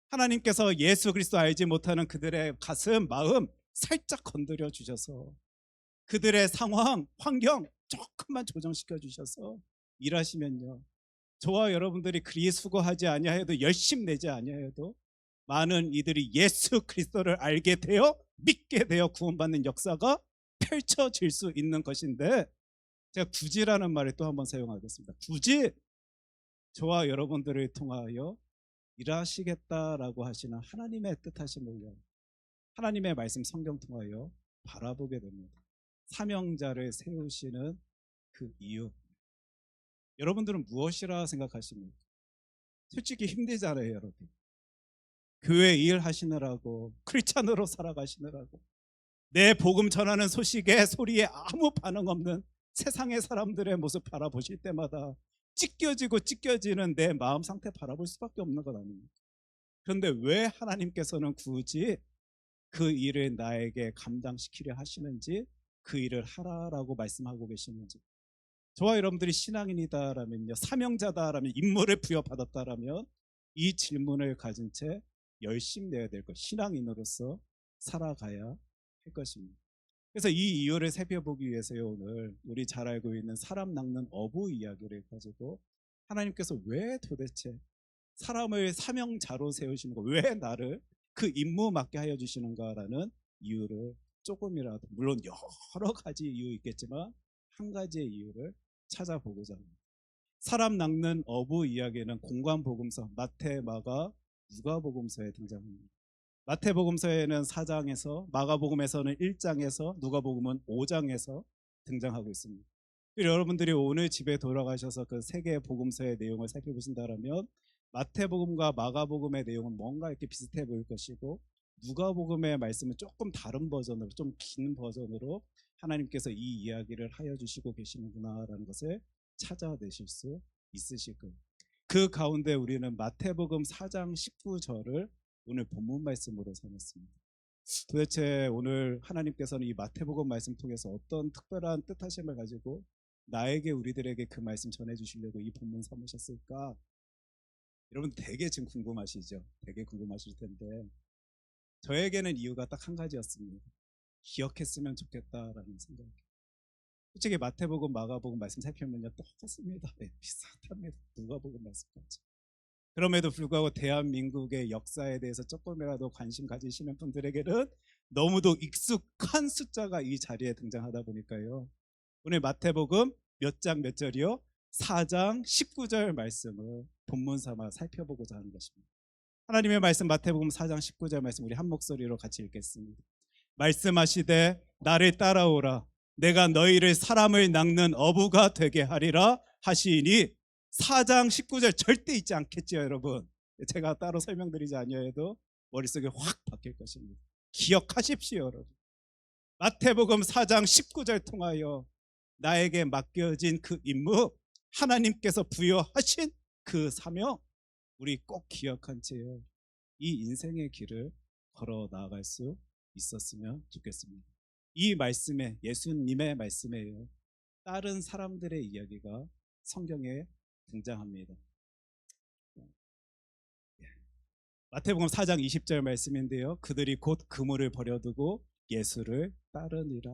하나님께서 예수 그리스도 알지 못하는 그들의 가슴, 마음 살짝 건드려 주셔서 그들의 상황, 환경 조금만 조정시켜 주셔서 일하시면요, 저와 여러분들이 그리 수고하지 아니하여도 열심 내지 아니하여도 많은 이들이 예수 그리스도를 알게 되어 믿게 되어 구원받는 역사가 펼쳐질 수 있는 것인데, 제가 굳이라는 말을 또 한번 사용하겠습니다. 굳이 저와 여러분들을 통하여 일하시겠다라고 하시는 하나님의 뜻하심을요, 하나님의 말씀 성경 통하여 바라보게 됩니다. 사명자를 세우시는 그 이유, 여러분들은 무엇이라 생각하십니까? 솔직히 힘들잖아요, 여러분. 교회 일 하시느라고, 크리스찬으로 살아가시느라고, 내 복음 전하는 소식에, 소리에 아무 반응 없는 세상의 사람들의 모습 바라보실 때마다 찢겨지는 내 마음 상태 바라볼 수밖에 없는 것 아닙니까? 그런데 왜 하나님께서는 굳이 그 일을 나에게 감당시키려 하시는지, 그 일을 하라라고 말씀하고 계시는지, 저와 여러분들이 신앙인이다라면요, 사명자다라면, 임무를 부여받았다라면 이 질문을 가진 채 열심히 내야 될 것, 신앙인으로서 살아가야 할 것입니다. 그래서 이 이유를 살펴보기 위해서요, 오늘 우리 잘 알고 있는 사람 낚는 어부 이야기를 가지고 하나님께서 왜 도대체 사람을 사명자로 세우시는가, 왜 나를 그 임무 맡게 하여 주시는가라는 이유를 조금이라도, 물론 여러 가지 이유 있겠지만 한 가지의 이유를 찾아보고자 합니다. 사람 낚는 어부 이야기는 공관복음서, 마태, 마가, 누가복음서에 등장합니다. 마태복음서에는 4장에서, 마가복음에서는 1장에서, 누가복음은 5장에서 등장하고 있습니다. 여러분들이 오늘 집에 돌아가셔서 그 세 개의 복음서의 내용을 살펴보신다면 마태복음과 마가복음의 내용은 뭔가 이렇게 비슷해 보일 것이고, 누가복음의 말씀은 조금 다른 버전으로, 좀 긴 버전으로 하나님께서 이 이야기를 하여 주시고 계시는구나라는 것을 찾아내실 수 있으실 거예요. 그 가운데 우리는 마태복음 4장 19절을 오늘 본문 말씀으로 삼았습니다. 도대체 오늘 하나님께서는 이 마태복음 말씀 통해서 어떤 특별한 뜻하심을 가지고 나에게, 우리들에게 그 말씀 전해주시려고 이 본문 삼으셨을까? 여러분 되게 지금 궁금하시죠? 되게 궁금하실 텐데, 저에게는 이유가 딱 한 가지였습니다. 기억했으면 좋겠다라는 생각이에요. 솔직히 마태복음, 마가복음 말씀 살펴보면요, 똑같습니다. 네, 비슷합니다. 누가복음 말씀까지. 그럼에도 불구하고 대한민국의 역사에 대해서 조금이라도 관심 가지시는 분들에게는 너무도 익숙한 숫자가 이 자리에 등장하다 보니까요, 오늘 마태복음 몇 장 몇 절이요? 4장 19절 말씀을 본문 삼아 살펴보고자 하는 것입니다. 하나님의 말씀, 마태복음 4장 19절 말씀 우리 한 목소리로 같이 읽겠습니다. 말씀하시되 나를 따라오라, 내가 너희를 사람을 낚는 어부가 되게 하리라 하시니, 4장 19절 절대 잊지 않겠지요, 여러분. 제가 따로 설명드리지 아니어도 머릿속에 확 박힐 것입니다. 기억하십시오, 여러분. 마태복음 4장 19절 통하여 나에게 맡겨진 그 임무, 하나님께서 부여하신 그 사명, 우리 꼭 기억한 채 이 인생의 길을 걸어 나아갈 수 있었으면 좋겠습니다. 이 말씀에, 예수님의 말씀에요, 다른 사람들의 이야기가 성경에 등장합니다. 마태복음 4장 20절 말씀인데요, 그들이 곧 그물을 버려두고 예수를 따르니라.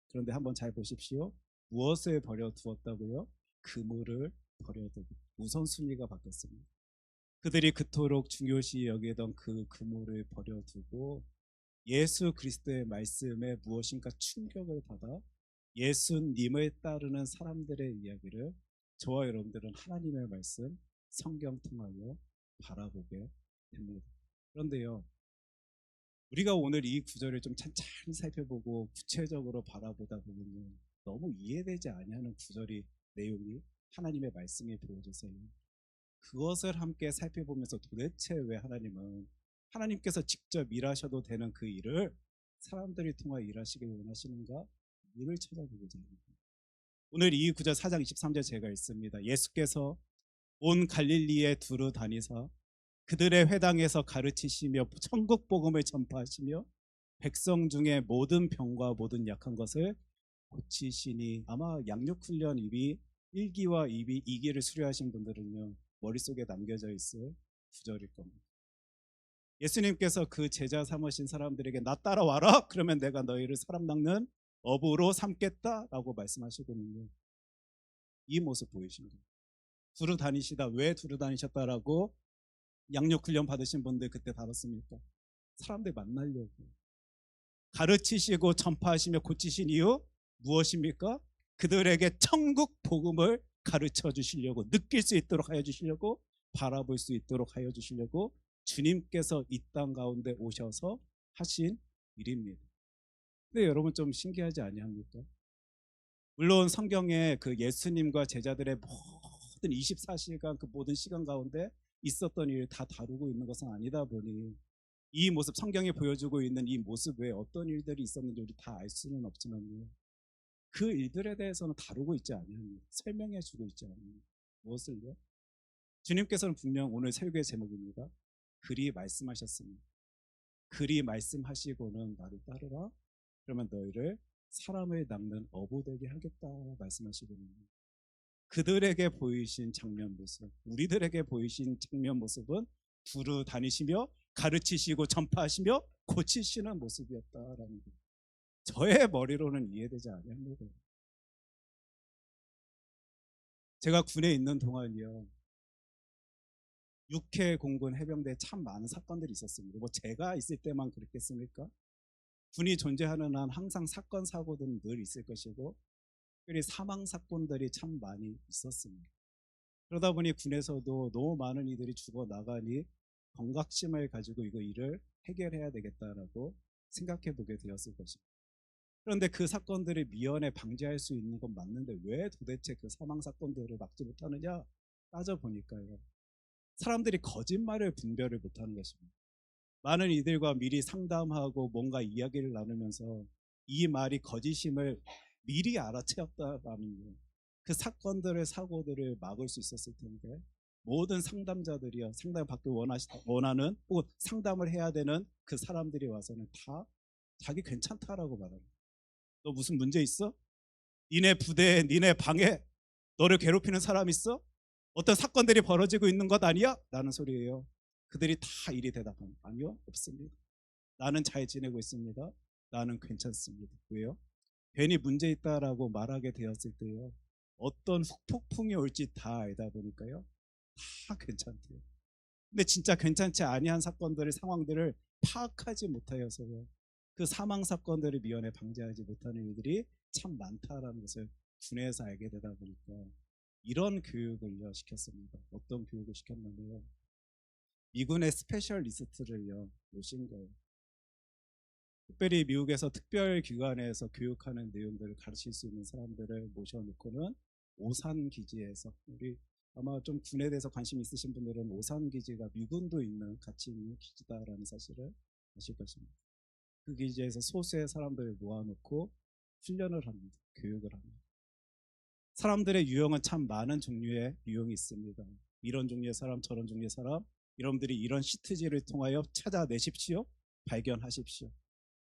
그런데 한번 잘 보십시오. 무엇을 버려두었다고요? 그물을 버려두고. 우선순위가 바뀌었습니다. 그들이 그토록 중요시 여기던 그 그물을 버려두고 예수 그리스도의 말씀에 무엇인가 충격을 받아 예수님을 따르는 사람들의 이야기를 저와 여러분들은 하나님의 말씀, 성경 통하여 바라보게 됩니다. 그런데요, 우리가 오늘 이 구절을 좀 찬찬히 살펴보고 구체적으로 바라보다 보면요, 너무 이해되지 아니하는 구절이, 내용이, 하나님의 말씀이 보여져서요, 그것을 함께 살펴보면서 도대체 왜 하나님께서 직접 일하셔도 되는 그 일을 사람들이 통해 일하시길 원하시는가, 이를 찾아보고자 합니다. 오늘 이 구절 4장 23절 제가 읽습니다. 예수께서 온 갈릴리에 두루 다니사 그들의 회당에서 가르치시며 천국 복음을 전파하시며 백성 중에 모든 병과 모든 약한 것을 고치시니, 아마 양육훈련 1기와 2기를 수료하신 분들은요, 머릿속에 남겨져 있을 구절일 겁니다. 예수님께서 그 제자 삼으신 사람들에게 나 따라와라, 그러면 내가 너희를 사람 낚는 어부로 삼겠다라고 말씀하시거든요. 이 모습 보이신 거예요. 두루 다니시다. 왜 두루 다니셨다라고 양육훈련 받으신 분들 그때 받았습니까? 사람들 만나려고. 가르치시고 전파하시며 고치신 이유 무엇입니까? 그들에게 천국 복음을 가르쳐 주시려고, 느낄 수 있도록 하여 주시려고, 바라볼 수 있도록 하여 주시려고 주님께서 이 땅 가운데 오셔서 하신 일입니다. 근데 여러분 좀 신기하지 아니합니까? 물론 성경에 그 예수님과 제자들의 모든 24시간 그 모든 시간 가운데 있었던 일 다 다루고 있는 것은 아니다 보니 이 모습, 성경에 보여주고 있는 이 모습 외에 어떤 일들이 있었는지 우리 다 알 수는 없지만요, 그 일들에 대해서는 다루고 있지 않습니다. 설명해 주고 있지 않습니다. 무엇을요? 주님께서는 분명 오늘 설교의 제목입니다. 그리 말씀하셨습니다. 그리 말씀하시고는 나를 따르라. 그러면 너희를 사람을 낚는 어부 되게 하겠다 말씀하시거든요. 그들에게 보이신 장면 모습, 우리들에게 보이신 장면 모습은 두루 다니시며 가르치시고 전파하시며 고치시는 모습이었다라는 것. 저의 머리로는 이해되지 않습니다. 제가 군에 있는 동안이요, 육해 공군 해병대에 참 많은 사건들이 있었습니다. 뭐 제가 있을 때만 그랬겠습니까? 군이 존재하는 한 항상 사건 사고들은 늘 있을 것이고, 특별히 사망 사건들이 참 많이 있었습니다. 그러다 보니 군에서도 너무 많은 이들이 죽어 나가니 경각심을 가지고 이거 일을 해결해야 되겠다라고 생각해 보게 되었을 것입니다. 그런데 그 사건들을 미연에 방지할 수 있는 건 맞는데 왜 도대체 그 사망 사건들을 막지 못하느냐 따져보니까요, 사람들이 거짓말을 분별을 못하는 것입니다. 많은 이들과 미리 상담하고 뭔가 이야기를 나누면서 이 말이 거짓임을 미리 알아채었다라면 그 사건들의 사고들을 막을 수 있었을 텐데, 모든 상담자들이요, 상담을 받기 원하는 혹은 상담을 해야 되는 그 사람들이 와서는 다 자기 괜찮다라고 말합니다. 너 무슨 문제 있어? 니네 부대에, 니네 방에 너를 괴롭히는 사람 있어? 어떤 사건들이 벌어지고 있는 것 아니야? 라는 소리예요. 그들이 다 이리 대답합니다. 아니요, 없습니다. 나는 잘 지내고 있습니다. 나는 괜찮습니다. 왜요? 괜히 문제 있다라고 말하게 되었을 때요, 어떤 후폭풍이 올지 다 알다 보니까요, 다 괜찮대요. 근데 진짜 괜찮지 아니한 사건들의 상황들을 파악하지 못하여서요, 그 사망 사건들을 미연에 방지하지 못하는 일들이 참 많다라는 것을 군에서 알게 되다 보니까 이런 교육을요 시켰습니다. 어떤 교육을 시켰냐면요, 미군의 스페셜리스트를요 모신 거예요. 특별히 미국에서 특별 기관에서 교육하는 내용들을 가르칠 수 있는 사람들을 모셔놓고는 오산 기지에서, 우리 아마 좀 군에 대해서 관심 있으신 분들은 오산 기지가 미군도 있는, 같이 있는 기지다라는 사실을 아실 것입니다. 그 기지에서 소수의 사람들을 모아놓고 훈련을 합니다. 교육을 합니다. 사람들의 유형은 참 많은 종류의 유형이 있습니다. 이런 종류의 사람, 저런 종류의 사람, 여러분들이 이런 시트지를 통하여 찾아내십시오. 발견하십시오.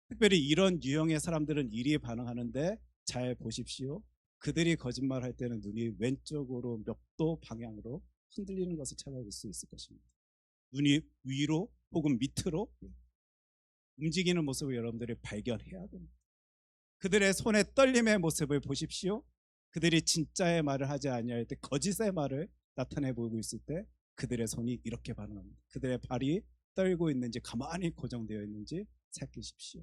특별히 이런 유형의 사람들은 이리에 반응하는데 잘 보십시오. 그들이 거짓말할 때는 눈이 왼쪽으로 몇 도 방향으로 흔들리는 것을 찾아볼 수 있을 것입니다. 눈이 위로 혹은 밑으로 움직이는 모습을 여러분들이 발견해야 됩니다. 그들의 손의 떨림의 모습을 보십시오. 그들이 진짜의 말을 하지 아니할 때 거짓의 말을 나타내 보이고 있을 때 그들의 손이 이렇게 반응합니다. 그들의 발이 떨고 있는지 가만히 고정되어 있는지 살피십시오.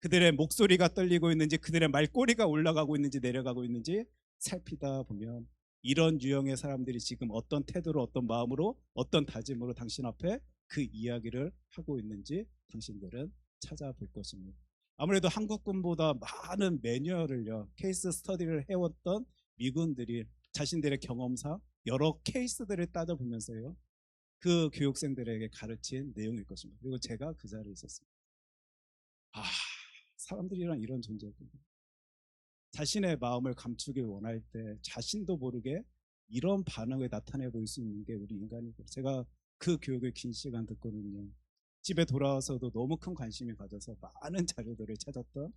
그들의 목소리가 떨리고 있는지 그들의 말꼬리가 올라가고 있는지 내려가고 있는지 살피다 보면 이런 유형의 사람들이 지금 어떤 태도로 어떤 마음으로 어떤 다짐으로 당신 앞에 그 이야기를 하고 있는지 당신들은 찾아볼 것입니다. 아무래도 한국군보다 많은 매뉴얼을요 케이스 스터디를 해왔던 미군들이 자신들의 경험상 여러 케이스들을 따져보면서요 그 교육생들에게 가르친 내용일 것입니다. 그리고 제가 그 자리에 있었습니다. 사람들이란 이런 존재거든요. 자신의 마음을 감추길 원할 때 자신도 모르게 이런 반응을 나타내 보일 수 있는 게 우리 인간이고, 제가 그 교육을 긴 시간 듣거든요. 집에 돌아와서도 너무 큰 관심이 가져서 많은 자료들을 찾았던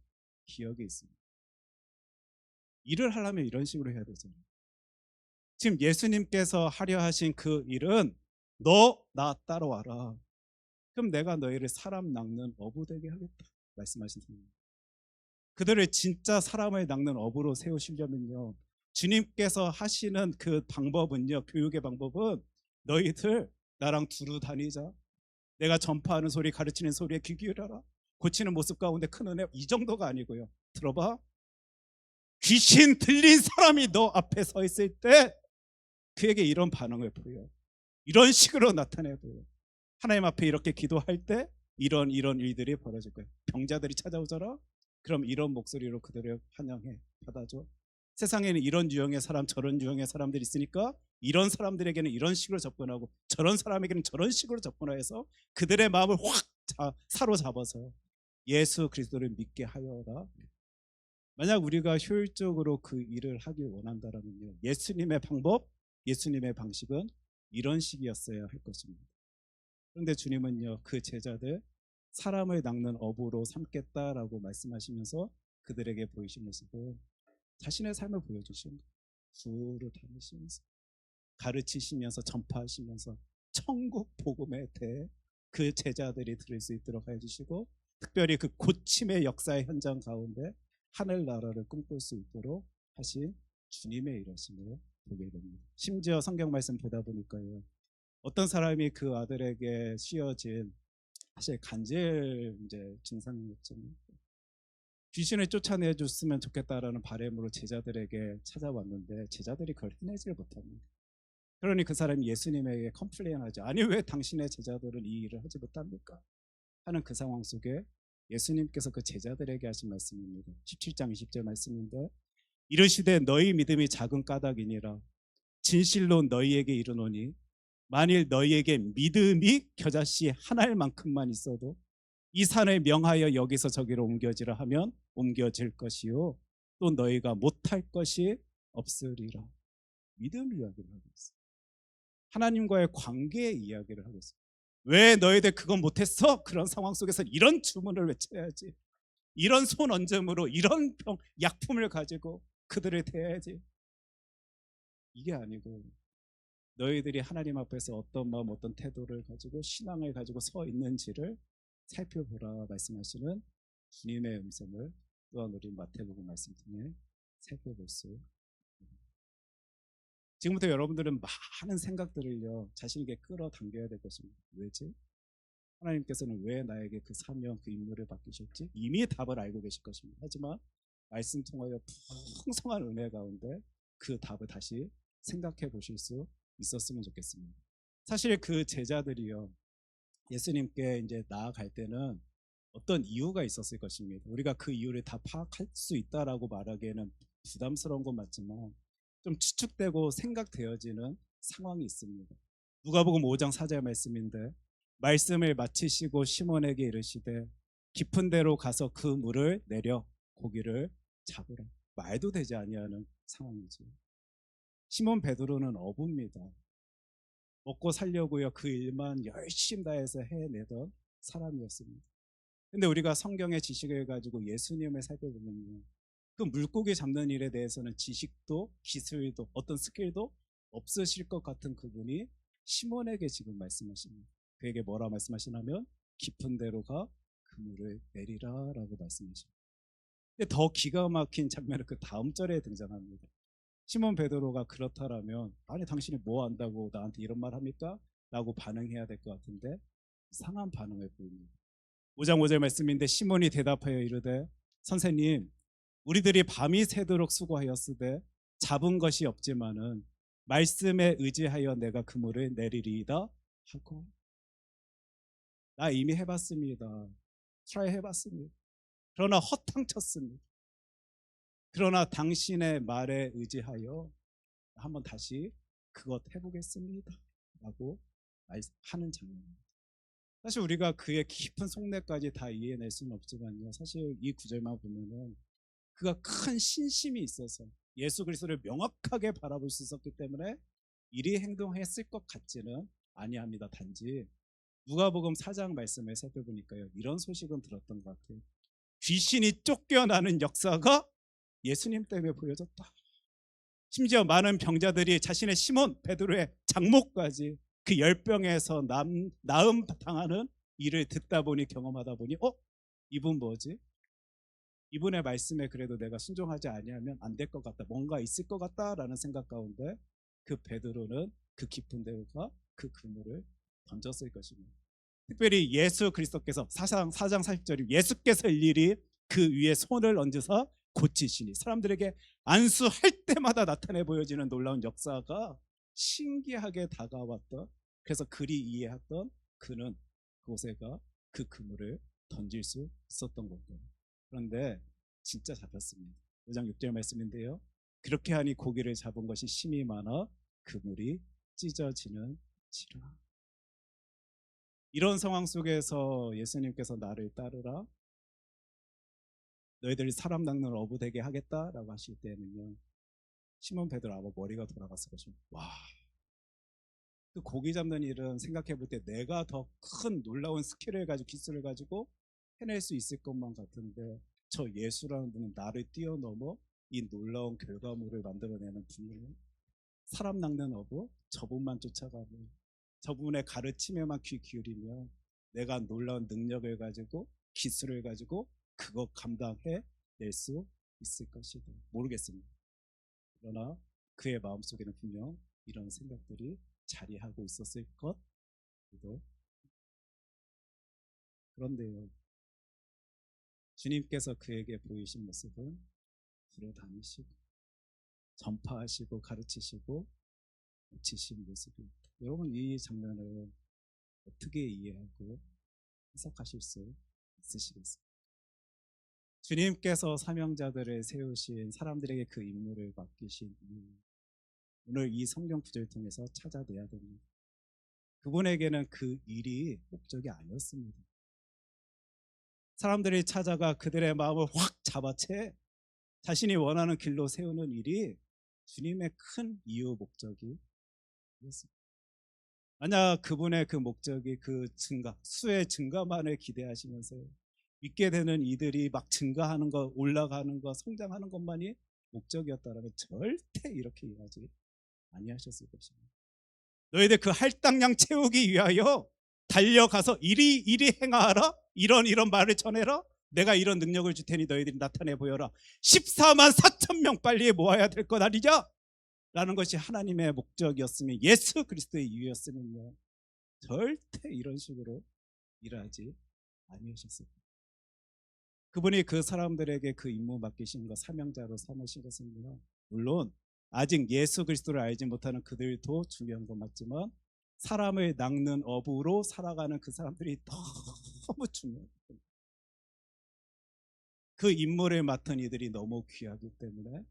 기억이 있습니다. 일을 하려면 이런 식으로 해야 되잖아요. 지금 예수님께서 하려 하신 그 일은 너 나 따라와라. 그럼 내가 너희를 사람 낚는 어부 되게 하겠다 말씀하신 분입니다. 그들을 진짜 사람을 낚는 어부로 세우시려면요 주님께서 하시는 그 방법은요 교육의 방법은 너희들 나랑 두루 다니자. 내가 전파하는 소리 가르치는 소리에 귀 기울여라. 고치는 모습 가운데 큰 은혜 이 정도가 아니고요. 들어봐. 귀신 들린 사람이 너 앞에 서 있을 때 그에게 이런 반응을 보여. 이런 식으로 나타내 보여. 하나님 앞에 이렇게 기도할 때 이런 일들이 벌어질 거예요. 병자들이 찾아오잖아. 그럼 이런 목소리로 그들을 환영해 받아줘. 세상에는 이런 유형의 사람 저런 유형의 사람들이 있으니까 이런 사람들에게는 이런 식으로 접근하고 저런 사람에게는 저런 식으로 접근해서 그들의 마음을 확 사로잡아서 예수 그리스도를 믿게 하여라. 만약 우리가 효율적으로 그 일을 하길 원한다면요 예수님의 방법, 예수님의 방식은 이런 식이었어야 할 것입니다. 그런데 주님은요 그 제자들 사람을 낚는 어부로 삼겠다라고 말씀하시면서 그들에게 보이신 모습은 자신의 삶을 보여주신 두루 다니시면서 가르치시면서 전파하시면서 천국 복음에 대해 그 제자들이 들을 수 있도록 해주시고 특별히 그 고침의 역사의 현장 가운데 하늘나라를 꿈꿀 수 있도록 하신 주님의 일하심을 보게 됩니다. 심지어 성경 말씀 보다 보니까요 어떤 사람이 그 아들에게 씌어진 사실 간질 증상이었죠. 귀신을 쫓아내 줬으면 좋겠다라는 바람으로 제자들에게 찾아왔는데 제자들이 그걸 해내지를 못합니다. 그러니 그 사람이 예수님에게 컴플레인하죠. 아니 왜 당신의 제자들은 이 일을 하지 못합니까? 하는 그 상황 속에 예수님께서 그 제자들에게 하신 말씀입니다. 17장 20절 말씀인데 이르시되 너희 믿음이 작은 까닭이니라. 진실로 너희에게 이르노니 만일 너희에게 믿음이 겨자씨 하나만큼만 있어도 이 산을 명하여 여기서 저기로 옮겨지라 하면 옮겨질 것이요 또 너희가 못할 것이 없으리라. 믿음 이야기를 하고 있어요. 하나님과의 관계의 이야기를 하고 있어요. 왜 너희들 그건 못했어? 그런 상황 속에서 이런 주문을 외쳐야지. 이런 손 얹음으로 이런 약품을 가지고 그들을 대해야지. 이게 아니고 너희들이 하나님 앞에서 어떤 마음 어떤 태도를 가지고 신앙을 가지고 서 있는지를 살펴보라 말씀하시는 주님의 음성을 또한 우리 마태복음 말씀 통해 살펴볼 수 있습니다. 지금부터 여러분들은 많은 생각들을요 자신에게 끌어당겨야 될 것입니다. 왜지? 하나님께서는 왜 나에게 그 사명 그 임무를 맡기셨지? 이미 답을 알고 계실 것입니다. 하지만 말씀 통하여 풍성한 은혜 가운데 그 답을 다시 생각해 보실 수 있었으면 좋겠습니다. 사실 그 제자들이요 예수님께 이제 나아갈 때는 어떤 이유가 있었을 것입니다. 우리가 그 이유를 다 파악할 수 있다라고 말하기에는 부담스러운 건 맞지만 좀 추측되고 생각되어지는 상황이 있습니다. 누가복음 5장 4절 말씀인데 말씀을 마치시고 시몬에게 이르시되 깊은 데로 가서 그 물을 내려 고기를 잡으라. 말도 되지 아니하는 상황이죠. 시몬 베드로는 어부입니다. 먹고 살려고요 그 일만 열심히 다해서 해내던 사람이었습니다. 근데 우리가 성경의 지식을 가지고 예수님을 살펴보면요, 그 물고기 잡는 일에 대해서는 지식도 기술도 어떤 스킬도 없으실 것 같은 그분이 시몬에게 지금 말씀하십니다. 그에게 뭐라 말씀하시냐면 깊은 데로 가 그물을 내리라 라고 말씀하십니다. 근데 더 기가 막힌 장면은 그 다음 절에 등장합니다. 시몬 베드로가 그렇다라면 아니 당신이 뭐 안다고 나한테 이런 말 합니까? 라고 반응해야 될 것 같은데 이상한 반응을 보입니다. 5장 5절 말씀인데 시몬이 대답하여 이르되 선생님 우리들이 밤이 새도록 수고하였으되 잡은 것이 없지만은 말씀에 의지하여 내가 그물을 내리리이다 하고, 나 이미 해봤습니다. 트라이 해봤습니다. 그러나 허탕쳤습니다. 그러나 당신의 말에 의지하여 한번 다시 그것 해보겠습니다 라고 하는 장면입니다. 사실 우리가 그의 깊은 속내까지 다 이해낼 수는 없지만요, 사실 이 구절만 보면은 그가 큰 신심이 있어서 예수 그리스도를 명확하게 바라볼 수 있었기 때문에 이리 행동했을 것 같지는 아니합니다. 단지 누가복음 4장 말씀을 살펴보니까요, 이런 소식은 들었던 것 같아요. 귀신이 쫓겨나는 역사가 예수님 때문에 보여졌다. 심지어 많은 병자들이 자신의 시몬 베드로의 장모까지 그 열병에서 나음 당하는 일을 듣다 보니, 경험하다 보니 이분 뭐지? 이분의 말씀에 그래도 내가 순종하지 아니하면 안 될 것 같다, 뭔가 있을 것 같다라는 생각 가운데 그 베드로는 그 깊은 데로가 그 그물을 던졌을 것입니다. 특별히 예수 그리스도께서 4장 40절이 예수께서 일일이 그 위에 손을 얹으사 고치시니, 사람들에게 안수할 때마다 나타내 보여지는 놀라운 역사가 신기하게 다가왔던, 그래서 그리 이해했던 그는 그곳에가 그 그물을 던질 수 있었던 겁니다. 그런데 진짜 잡혔습니다. 5장 6절 말씀인데요, 그렇게 하니 고기를 잡은 것이 심이 많아 그물이 찢어지는 지라. 이런 상황 속에서 예수님께서 나를 따르라, 너희들이 사람 낚는 어부 되게 하겠다라고 하실 때는요, 시몬 베드로 아마 머리가 돌아갔을 것입니다. 와, 그 고기 잡는 일은 생각해 볼 때 내가 더 큰 놀라운 스킬을 가지고 기술을 가지고 해낼 수 있을 것만 같은데 저 예수라는 분은 나를 뛰어넘어 이 놀라운 결과물을 만들어내는 분이에요. 사람 낚는 어부, 저분만 쫓아가면, 저분의 가르침에만 귀 기울이면 내가 놀라운 능력을 가지고 기술을 가지고 그거 감당해 낼 수 있을 것이다. 모르겠습니다. 그러나 그의 마음속에는 분명 이런 생각들이 자리하고 있었을 것이도. 그런데요, 주님께서 그에게 보이신 모습은 걸어다니시고 전파하시고 가르치시고 고치신 모습입니다. 여러분, 이 장면을 어떻게 이해하고 해석하실 수 있으시겠습니까? 주님께서 사명자들을 세우신, 사람들에게 그 임무를 맡기신 이유, 오늘 이 성경 구절을 통해서 찾아내야 됩니다. 그분에게는 그 일이 목적이 아니었습니다. 사람들이 찾아가 그들의 마음을 확 잡아채 자신이 원하는 길로 세우는 일이 주님의 큰 이유 목적이었습니다. 만약 그분의 그 목적이 그 증가, 수의 증가만을 기대하시면서 믿게 되는 이들이 막 증가하는 것, 올라가는 것, 성장하는 것만이 목적이었다면 절대 이렇게 일하지 아니하셨을 것입니다. 너희들 그 할당량 채우기 위하여 달려가서 이리 행하라, 이런 말을 전해라, 내가 이런 능력을 줄 테니 너희들이 나타내 보여라, 14만 4천 명 빨리 모아야 될 것 아니냐 라는 것이 하나님의 목적이었으면, 예수 그리스도의 이유였으면요, 절대 이런 식으로 일하지 아니하셨을 거예요. 그분이 그 사람들에게 그 임무 맡기신 것, 사명자로 삼으신 것은요, 물론 아직 예수 그리스도를 알지 못하는 그들도 중요한 건 맞지만 사람을 낚는 어부로 살아가는 그 사람들이 너무 중요해요. 그 임무를 맡은 이들이 너무 귀하기 때문에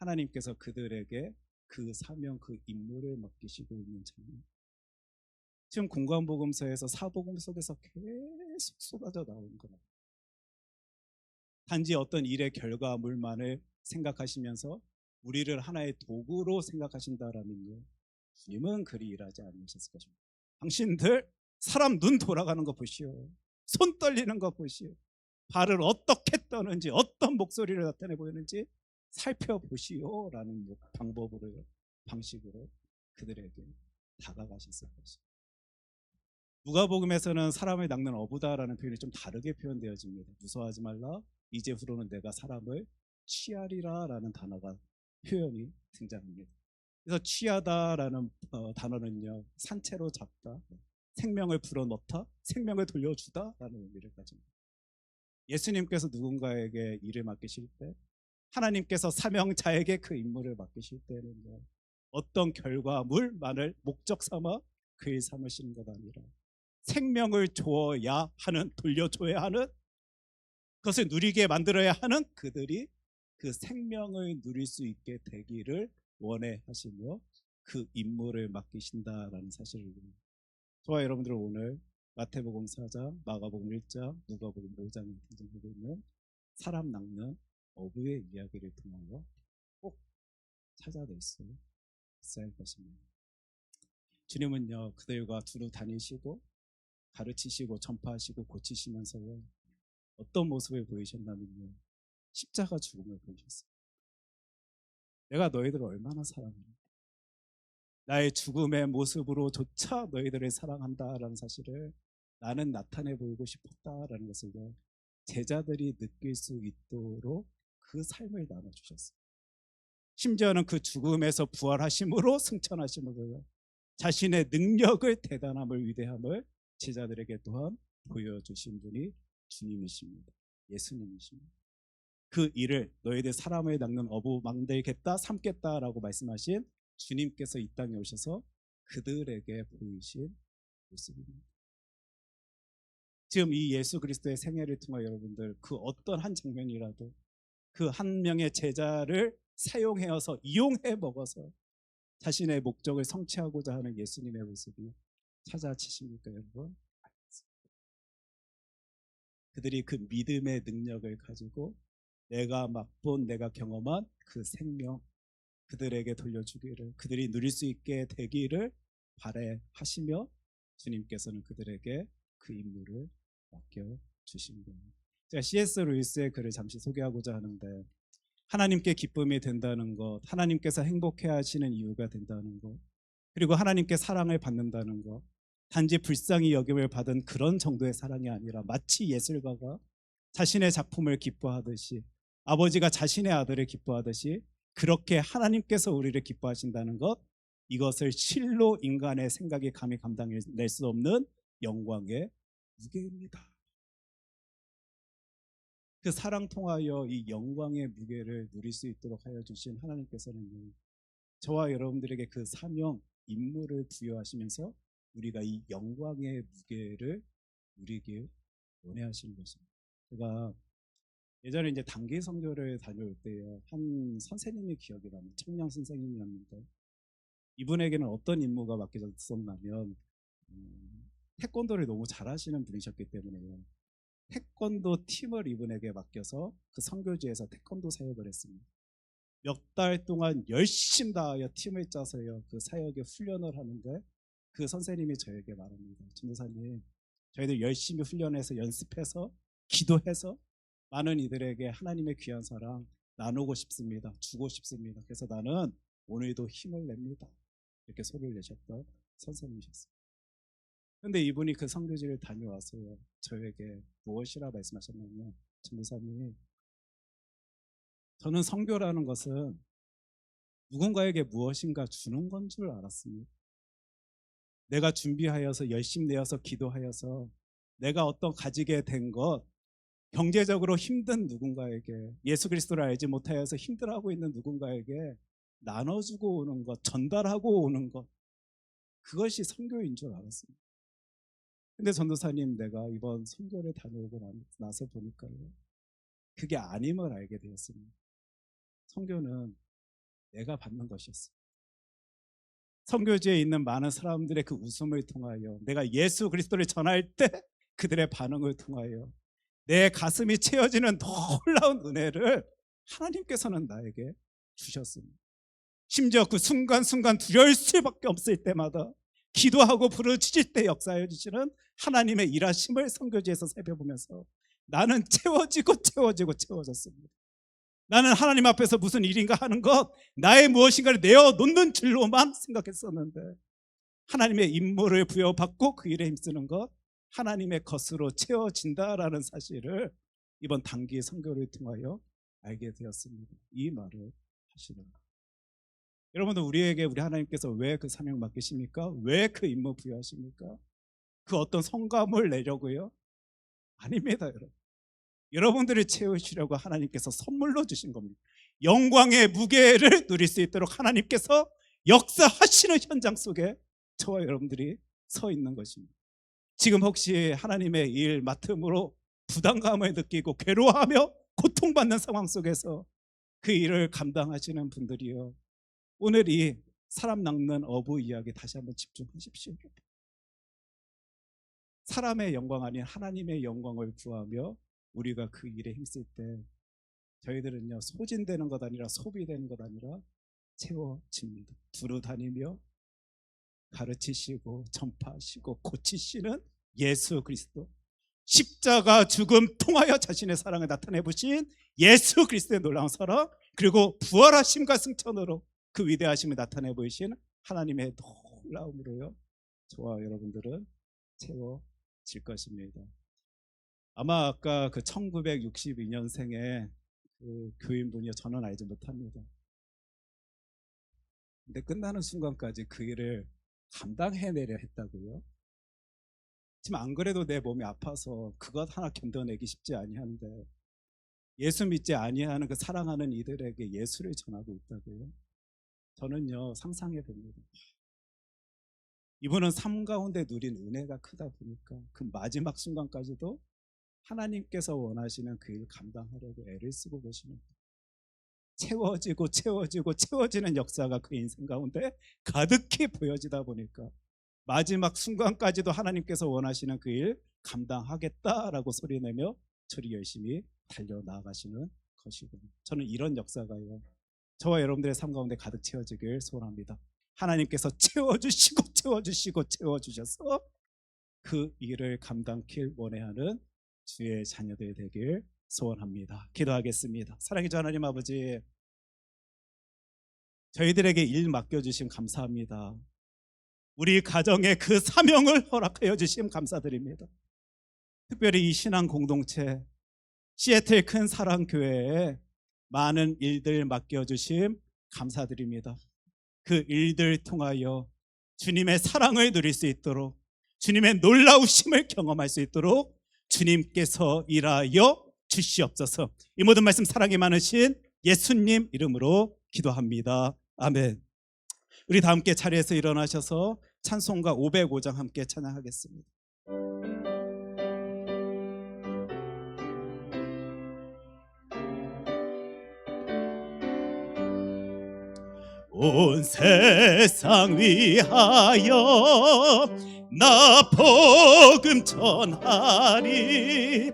하나님께서 그들에게 그 사명, 그 임무를 맡기시고 있는 장면. 지금 공관복음서에서 사복음 속에서 계속 쏟아져 나오는 겁니다. 단지 어떤 일의 결과물만을 생각하시면서 우리를 하나의 도구로 생각하신다라면요, 주님은 그리 일하지 않으셨을 것입니다. 당신들 사람 눈 돌아가는 거 보시오. 손 떨리는 거 보시오. 발을 어떻게 떠는지, 어떤 목소리를 나타내 보이는지 살펴보시오 라는 방법으로, 방식으로 그들에게 다가가셨을 것입니다. 누가복음에서는 사람을 낚는 어부다라는 표현이 좀 다르게 표현되어집니다. 무서워하지 말라, 이제 후로는 내가 사람을 취하리라 라는 단어가, 표현이 등장합니다. 그래서 취하다라는 단어는요, 산채로 잡다, 생명을 불어넣다, 생명을 돌려주다 라는 의미를 가집니다. 예수님께서 누군가에게 일을 맡기실 때, 하나님께서 사명자에게 그 임무를 맡기실 때는요, 어떤 결과물만을 목적 삼아 그 일 삼으시는 것 아니라 생명을 줘야 하는, 돌려줘야 하는, 그것을 누리게 만들어야 하는 그들이 그 생명을 누릴 수 있게 되기를 원해 하시며 그 임무를 맡기신다라는 사실을, 저와 여러분들은 오늘 마태복음 4장, 마가복음 1장, 누가복음 5장에 등장하고 있는 사람 낚는 어부의 이야기를 통하여 꼭 찾아낼 수 있어야 할 것입니다. 주님은요, 그들과 두루 다니시고 가르치시고 전파하시고 고치시면서요, 어떤 모습을 보이셨냐면요, 십자가 죽음을 보이셨어요. 내가 너희들을 얼마나 사랑하는가, 나의 죽음의 모습으로조차 너희들을 사랑한다라는 사실을 나는 나타내 보이고 싶었다라는 것을 제자들이 느낄 수 있도록 그 삶을 나눠주셨어요. 심지어는 그 죽음에서 부활하심으로 승천하심으로요, 자신의 능력을, 대단함을, 위대함을 제자들에게 또한 보여주신 분이 주님이십니다. 예수님이십니다. 그 일을 너희들 사람을 낚는 어부 만들겠다, 삼겠다라고 말씀하신 주님께서 이 땅에 오셔서 그들에게 보이신 모습입니다. 지금 이 예수 그리스도의 생애를 통해 여러분들 그 어떤 한 장면이라도 그 한 명의 제자를 사용해서 이용해 먹어서 자신의 목적을 성취하고자 하는 예수님의 모습이 찾아지십니까 여러분? 그들이 그 믿음의 능력을 가지고 내가 맛본, 내가 경험한 그 생명 그들에게 돌려주기를, 그들이 누릴 수 있게 되기를 바라하시며 주님께서는 그들에게 그 임무를 맡겨주십니다. 제가 C.S. 루이스의 글을 잠시 소개하고자 하는데, 하나님께 기쁨이 된다는 것, 하나님께서 행복해 하시는 이유가 된다는 것, 그리고 하나님께 사랑을 받는다는 것, 단지 불쌍히 여김을 받은 그런 정도의 사랑이 아니라 마치 예술가가 자신의 작품을 기뻐하듯이, 아버지가 자신의 아들을 기뻐하듯이 그렇게 하나님께서 우리를 기뻐하신다는 것, 이것을 실로 인간의 생각이 감히 감당해낼 수 없는 영광의 무게입니다. 그 사랑 통하여 이 영광의 무게를 누릴 수 있도록 하여 주신 하나님께서는 저와 여러분들에게 그 사명, 임무를 부여하시면서 우리가 이 영광의 무게를 누리길 원하시는 것입니다. 제가 예전에 이제 단기 선교를 다녀올 때요, 한 선생님이 기억이 나요. 청년 선생님이었는데 이분에게는 어떤 임무가 맡겨졌었냐면, 태권도를 너무 잘하시는 분이셨기 때문에요, 태권도 팀을 이분에게 맡겨서 그 선교지에서 태권도 사역을 했습니다. 몇 달 동안 열심히 다하여 팀을 짜서요, 그 사역에 훈련을 하는데 그 선생님이 저에게 말합니다. 전도사님, 저희들 열심히 훈련해서 연습해서 기도해서 많은 이들에게 하나님의 귀한 사랑 나누고 싶습니다. 주고 싶습니다. 그래서 나는 오늘도 힘을 냅니다. 이렇게 소리를 내셨던 선생님이셨어요. 그런데 이분이 그 선교지를 다녀와서요, 저에게 무엇이라 말씀하셨냐면, 전도사님, 저는 선교라는 것은 누군가에게 무엇인가 주는 건 줄 알았습니다. 내가 준비하여서 열심히 내어서 기도하여서 내가 어떤 가지게 된 것, 경제적으로 힘든 누군가에게, 예수 그리스도를 알지 못하여서 힘들어하고 있는 누군가에게 나눠주고 오는 것, 전달하고 오는 것, 그것이 선교인 줄 알았습니다. 근데 전도사님, 내가 이번 선교를 다녀오고 나서 보니까요, 그게 아님을 알게 되었습니다. 선교는 내가 받는 것이었어요. 선교지에 있는 많은 사람들의 그 웃음을 통하여, 내가 예수 그리스도를 전할 때 그들의 반응을 통하여 내 가슴이 채워지는 놀라운 은혜를 하나님께서는 나에게 주셨습니다. 심지어 그 순간순간 두려울 수밖에 없을 때마다 기도하고 부르짖을 때 역사해 주시는 하나님의 일하심을 선교지에서 살펴보면서 나는 채워졌습니다. 나는 하나님 앞에서 무슨 일인가 하는 것, 나의 무엇인가를 내어놓는 줄로만 생각했었는데 하나님의 임무를 부여받고 그 일에 힘쓰는 것, 하나님의 것으로 채워진다라는 사실을 이번 단기 선교를 통하여 알게 되었습니다. 이 말을 하시더라고요. 여러분들, 우리에게 우리 하나님께서 왜 그 사명 맡기십니까? 왜 그 임무 부여하십니까? 그 어떤 성과물 내려고요? 아닙니다, 여러분. 여러분들을 채우시려고 하나님께서 선물로 주신 겁니다. 영광의 무게를 누릴 수 있도록 하나님께서 역사하시는 현장 속에 저와 여러분들이 서 있는 것입니다. 지금 혹시 하나님의 일 맡음으로 부담감을 느끼고 괴로워하며 고통받는 상황 속에서 그 일을 감당하시는 분들이요, 오늘 이 사람 낚는 어부 이야기 다시 한번 집중하십시오. 사람의 영광 아닌 하나님의 영광을 구하며 우리가 그 일에 힘쓸 때 저희들은요, 소진되는 것 아니라 소비되는 것 아니라 채워집니다. 두루 다니며 가르치시고 전파하시고 고치시는 예수 그리스도, 십자가 죽음 통하여 자신의 사랑을 나타내 보신 예수 그리스도의 놀라운 사랑, 그리고 부활하심과 승천으로 그 위대하심을 나타내 보이신 하나님의 놀라움으로요, 저와 여러분들은 채워질 것입니다. 아마 아까 그 1962년생의 그 교인분이요, 저는 알지 못합니다. 근데 끝나는 순간까지 그 일을 감당해내려 했다고요? 지금 안 그래도 내 몸이 아파서 그것 하나 견뎌내기 쉽지 아니한데 예수 믿지 아니하는 그 사랑하는 이들에게 예수를 전하고 있다고요? 저는요, 상상해 봅니다. 이분은 삶 가운데 누린 은혜가 크다 보니까 그 마지막 순간까지도 하나님께서 원하시는 그 일 감당하려고 애를 쓰고 계시는, 채워지는 역사가 그 인생 가운데 가득히 보여지다 보니까 마지막 순간까지도 하나님께서 원하시는 그 일 감당하겠다라고 소리내며 저리 열심히 달려나가시는 것이군요. 저는 이런 역사가요, 저와 여러분들의 삶 가운데 가득 채워지길 소원합니다. 하나님께서 채워주셔서 그 일을 감당길 원해하는 주의 자녀들 되길 소원합니다. 기도하겠습니다. 사랑의 하나님 아버지, 저희들에게 일 맡겨주심 감사합니다. 우리 가정에 그 사명을 허락하여 주심 감사드립니다. 특별히 이 신앙 공동체 시애틀 큰 사랑 교회에 많은 일들 맡겨주심 감사드립니다. 그 일들 통하여 주님의 사랑을 누릴 수 있도록, 주님의 놀라우심을 경험할 수 있도록 주님께서 일하여 주시옵소서. 이 모든 말씀 사랑이 많으신 예수님 이름으로 기도합니다. 아멘. 우리 다 함께 자리에서 일어나셔서 찬송가 505장 함께 찬양하겠습니다. 온 세상 위하여 나 복음 전하리,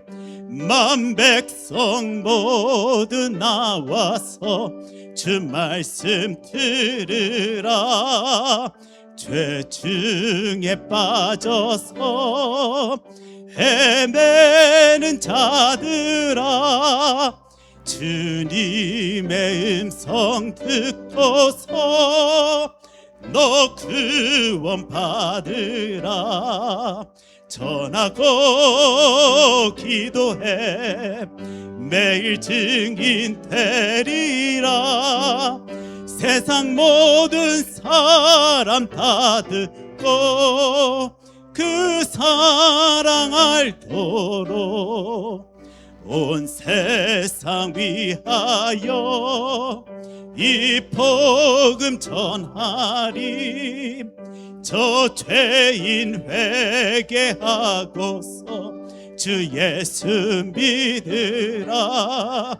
만 백성 모두 나와서 주 말씀 들으라. 죄 중에 빠져서 헤매는 자들아, 주님의 음성 듣고서 너 구원 받으라. 전하고 기도해 매일 증인 되리라. 세상 모든 사람 다 듣고 그 사랑 알도록 온 세상 위하여 이 복음 전하리. 저 죄인 회개하고서 주 예수 믿으라.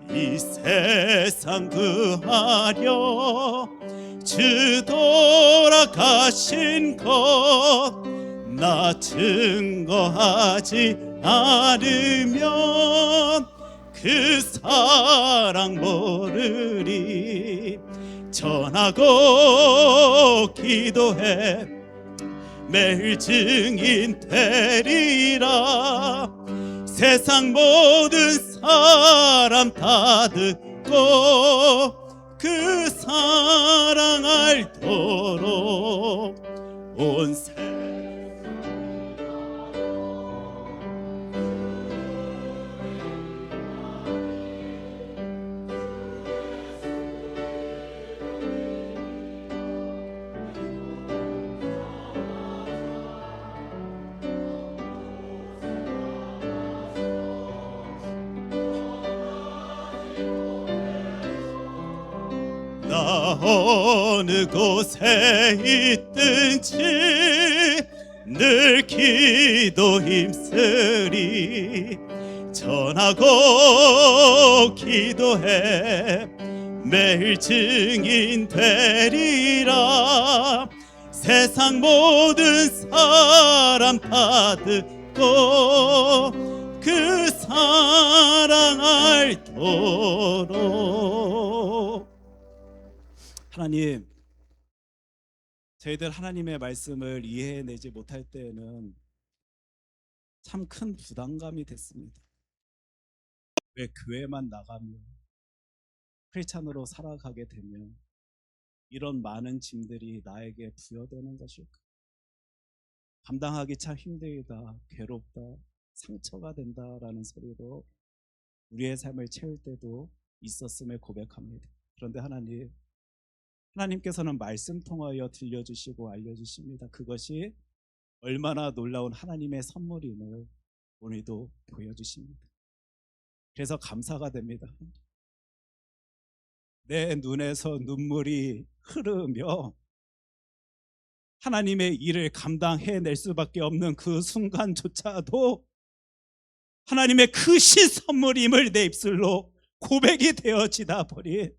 이 세상 구하려 주 돌아가신 것 나 증거하지 않으면 그 사랑 모르리. 전하고 기도해 매일 증인 되리라. 세상 모든 사람 다 듣고 그 사랑 알도록 온 세상 나 어느 곳에 있든지 늘 기도 힘쓰리. 전하고 기도해 매일 증인 되리라. 세상 모든 사람 다 듣고 그 사랑 알도록. 하나님, 저희들 하나님의 말씀을 이해해내지 못할 때에는 참 큰 부담감이 됐습니다. 왜 교회만 나가면 크리스찬으로 살아가게 되면 이런 많은 짐들이 나에게 부여되는 것일까? 감당하기 참 힘들다, 괴롭다, 상처가 된다라는 소리로 우리의 삶을 채울 때도 있었음을 고백합니다. 그런데 하나님께서는 말씀 통하여 들려주시고 알려주십니다. 그것이 얼마나 놀라운 하나님의 선물임을 오늘도 보여주십니다. 그래서 감사가 됩니다. 내 눈에서 눈물이 흐르며 하나님의 일을 감당해낼 수밖에 없는 그 순간조차도 하나님의 크신 선물임을 내 입술로 고백이 되어지다 보니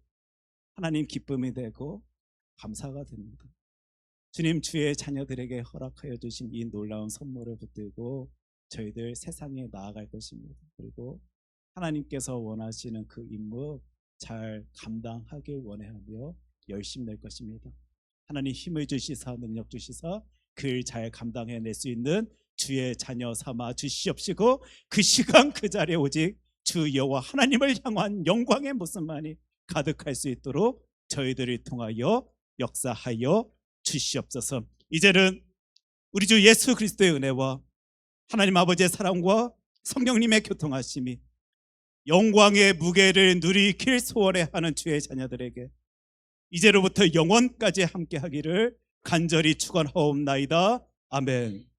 하나님 기쁨이 되고 감사가 됩니다. 주님, 주의 자녀들에게 허락하여 주신 이 놀라운 선물을 붙들고 저희들 세상에 나아갈 것입니다. 그리고 하나님께서 원하시는 그 임무 잘 감당하길 원하며 열심히 낼 것입니다. 하나님 힘을 주시사 능력 주시사 그 일 잘 감당해낼 수 있는 주의 자녀 삼아 주시옵시고 그 시간 그 자리에 오직 주 여호와 하나님을 향한 영광의 모습만이 가득할 수 있도록 저희들을 통하여 역사하여 주시옵소서. 이제는 우리 주 예수 그리스도의 은혜와 하나님 아버지의 사랑과 성령님의 교통하심이 영광의 무게를 누리길 소원해 하는 주의 자녀들에게 이제로부터 영원까지 함께 하기를 간절히 축원하옵나이다. 아멘.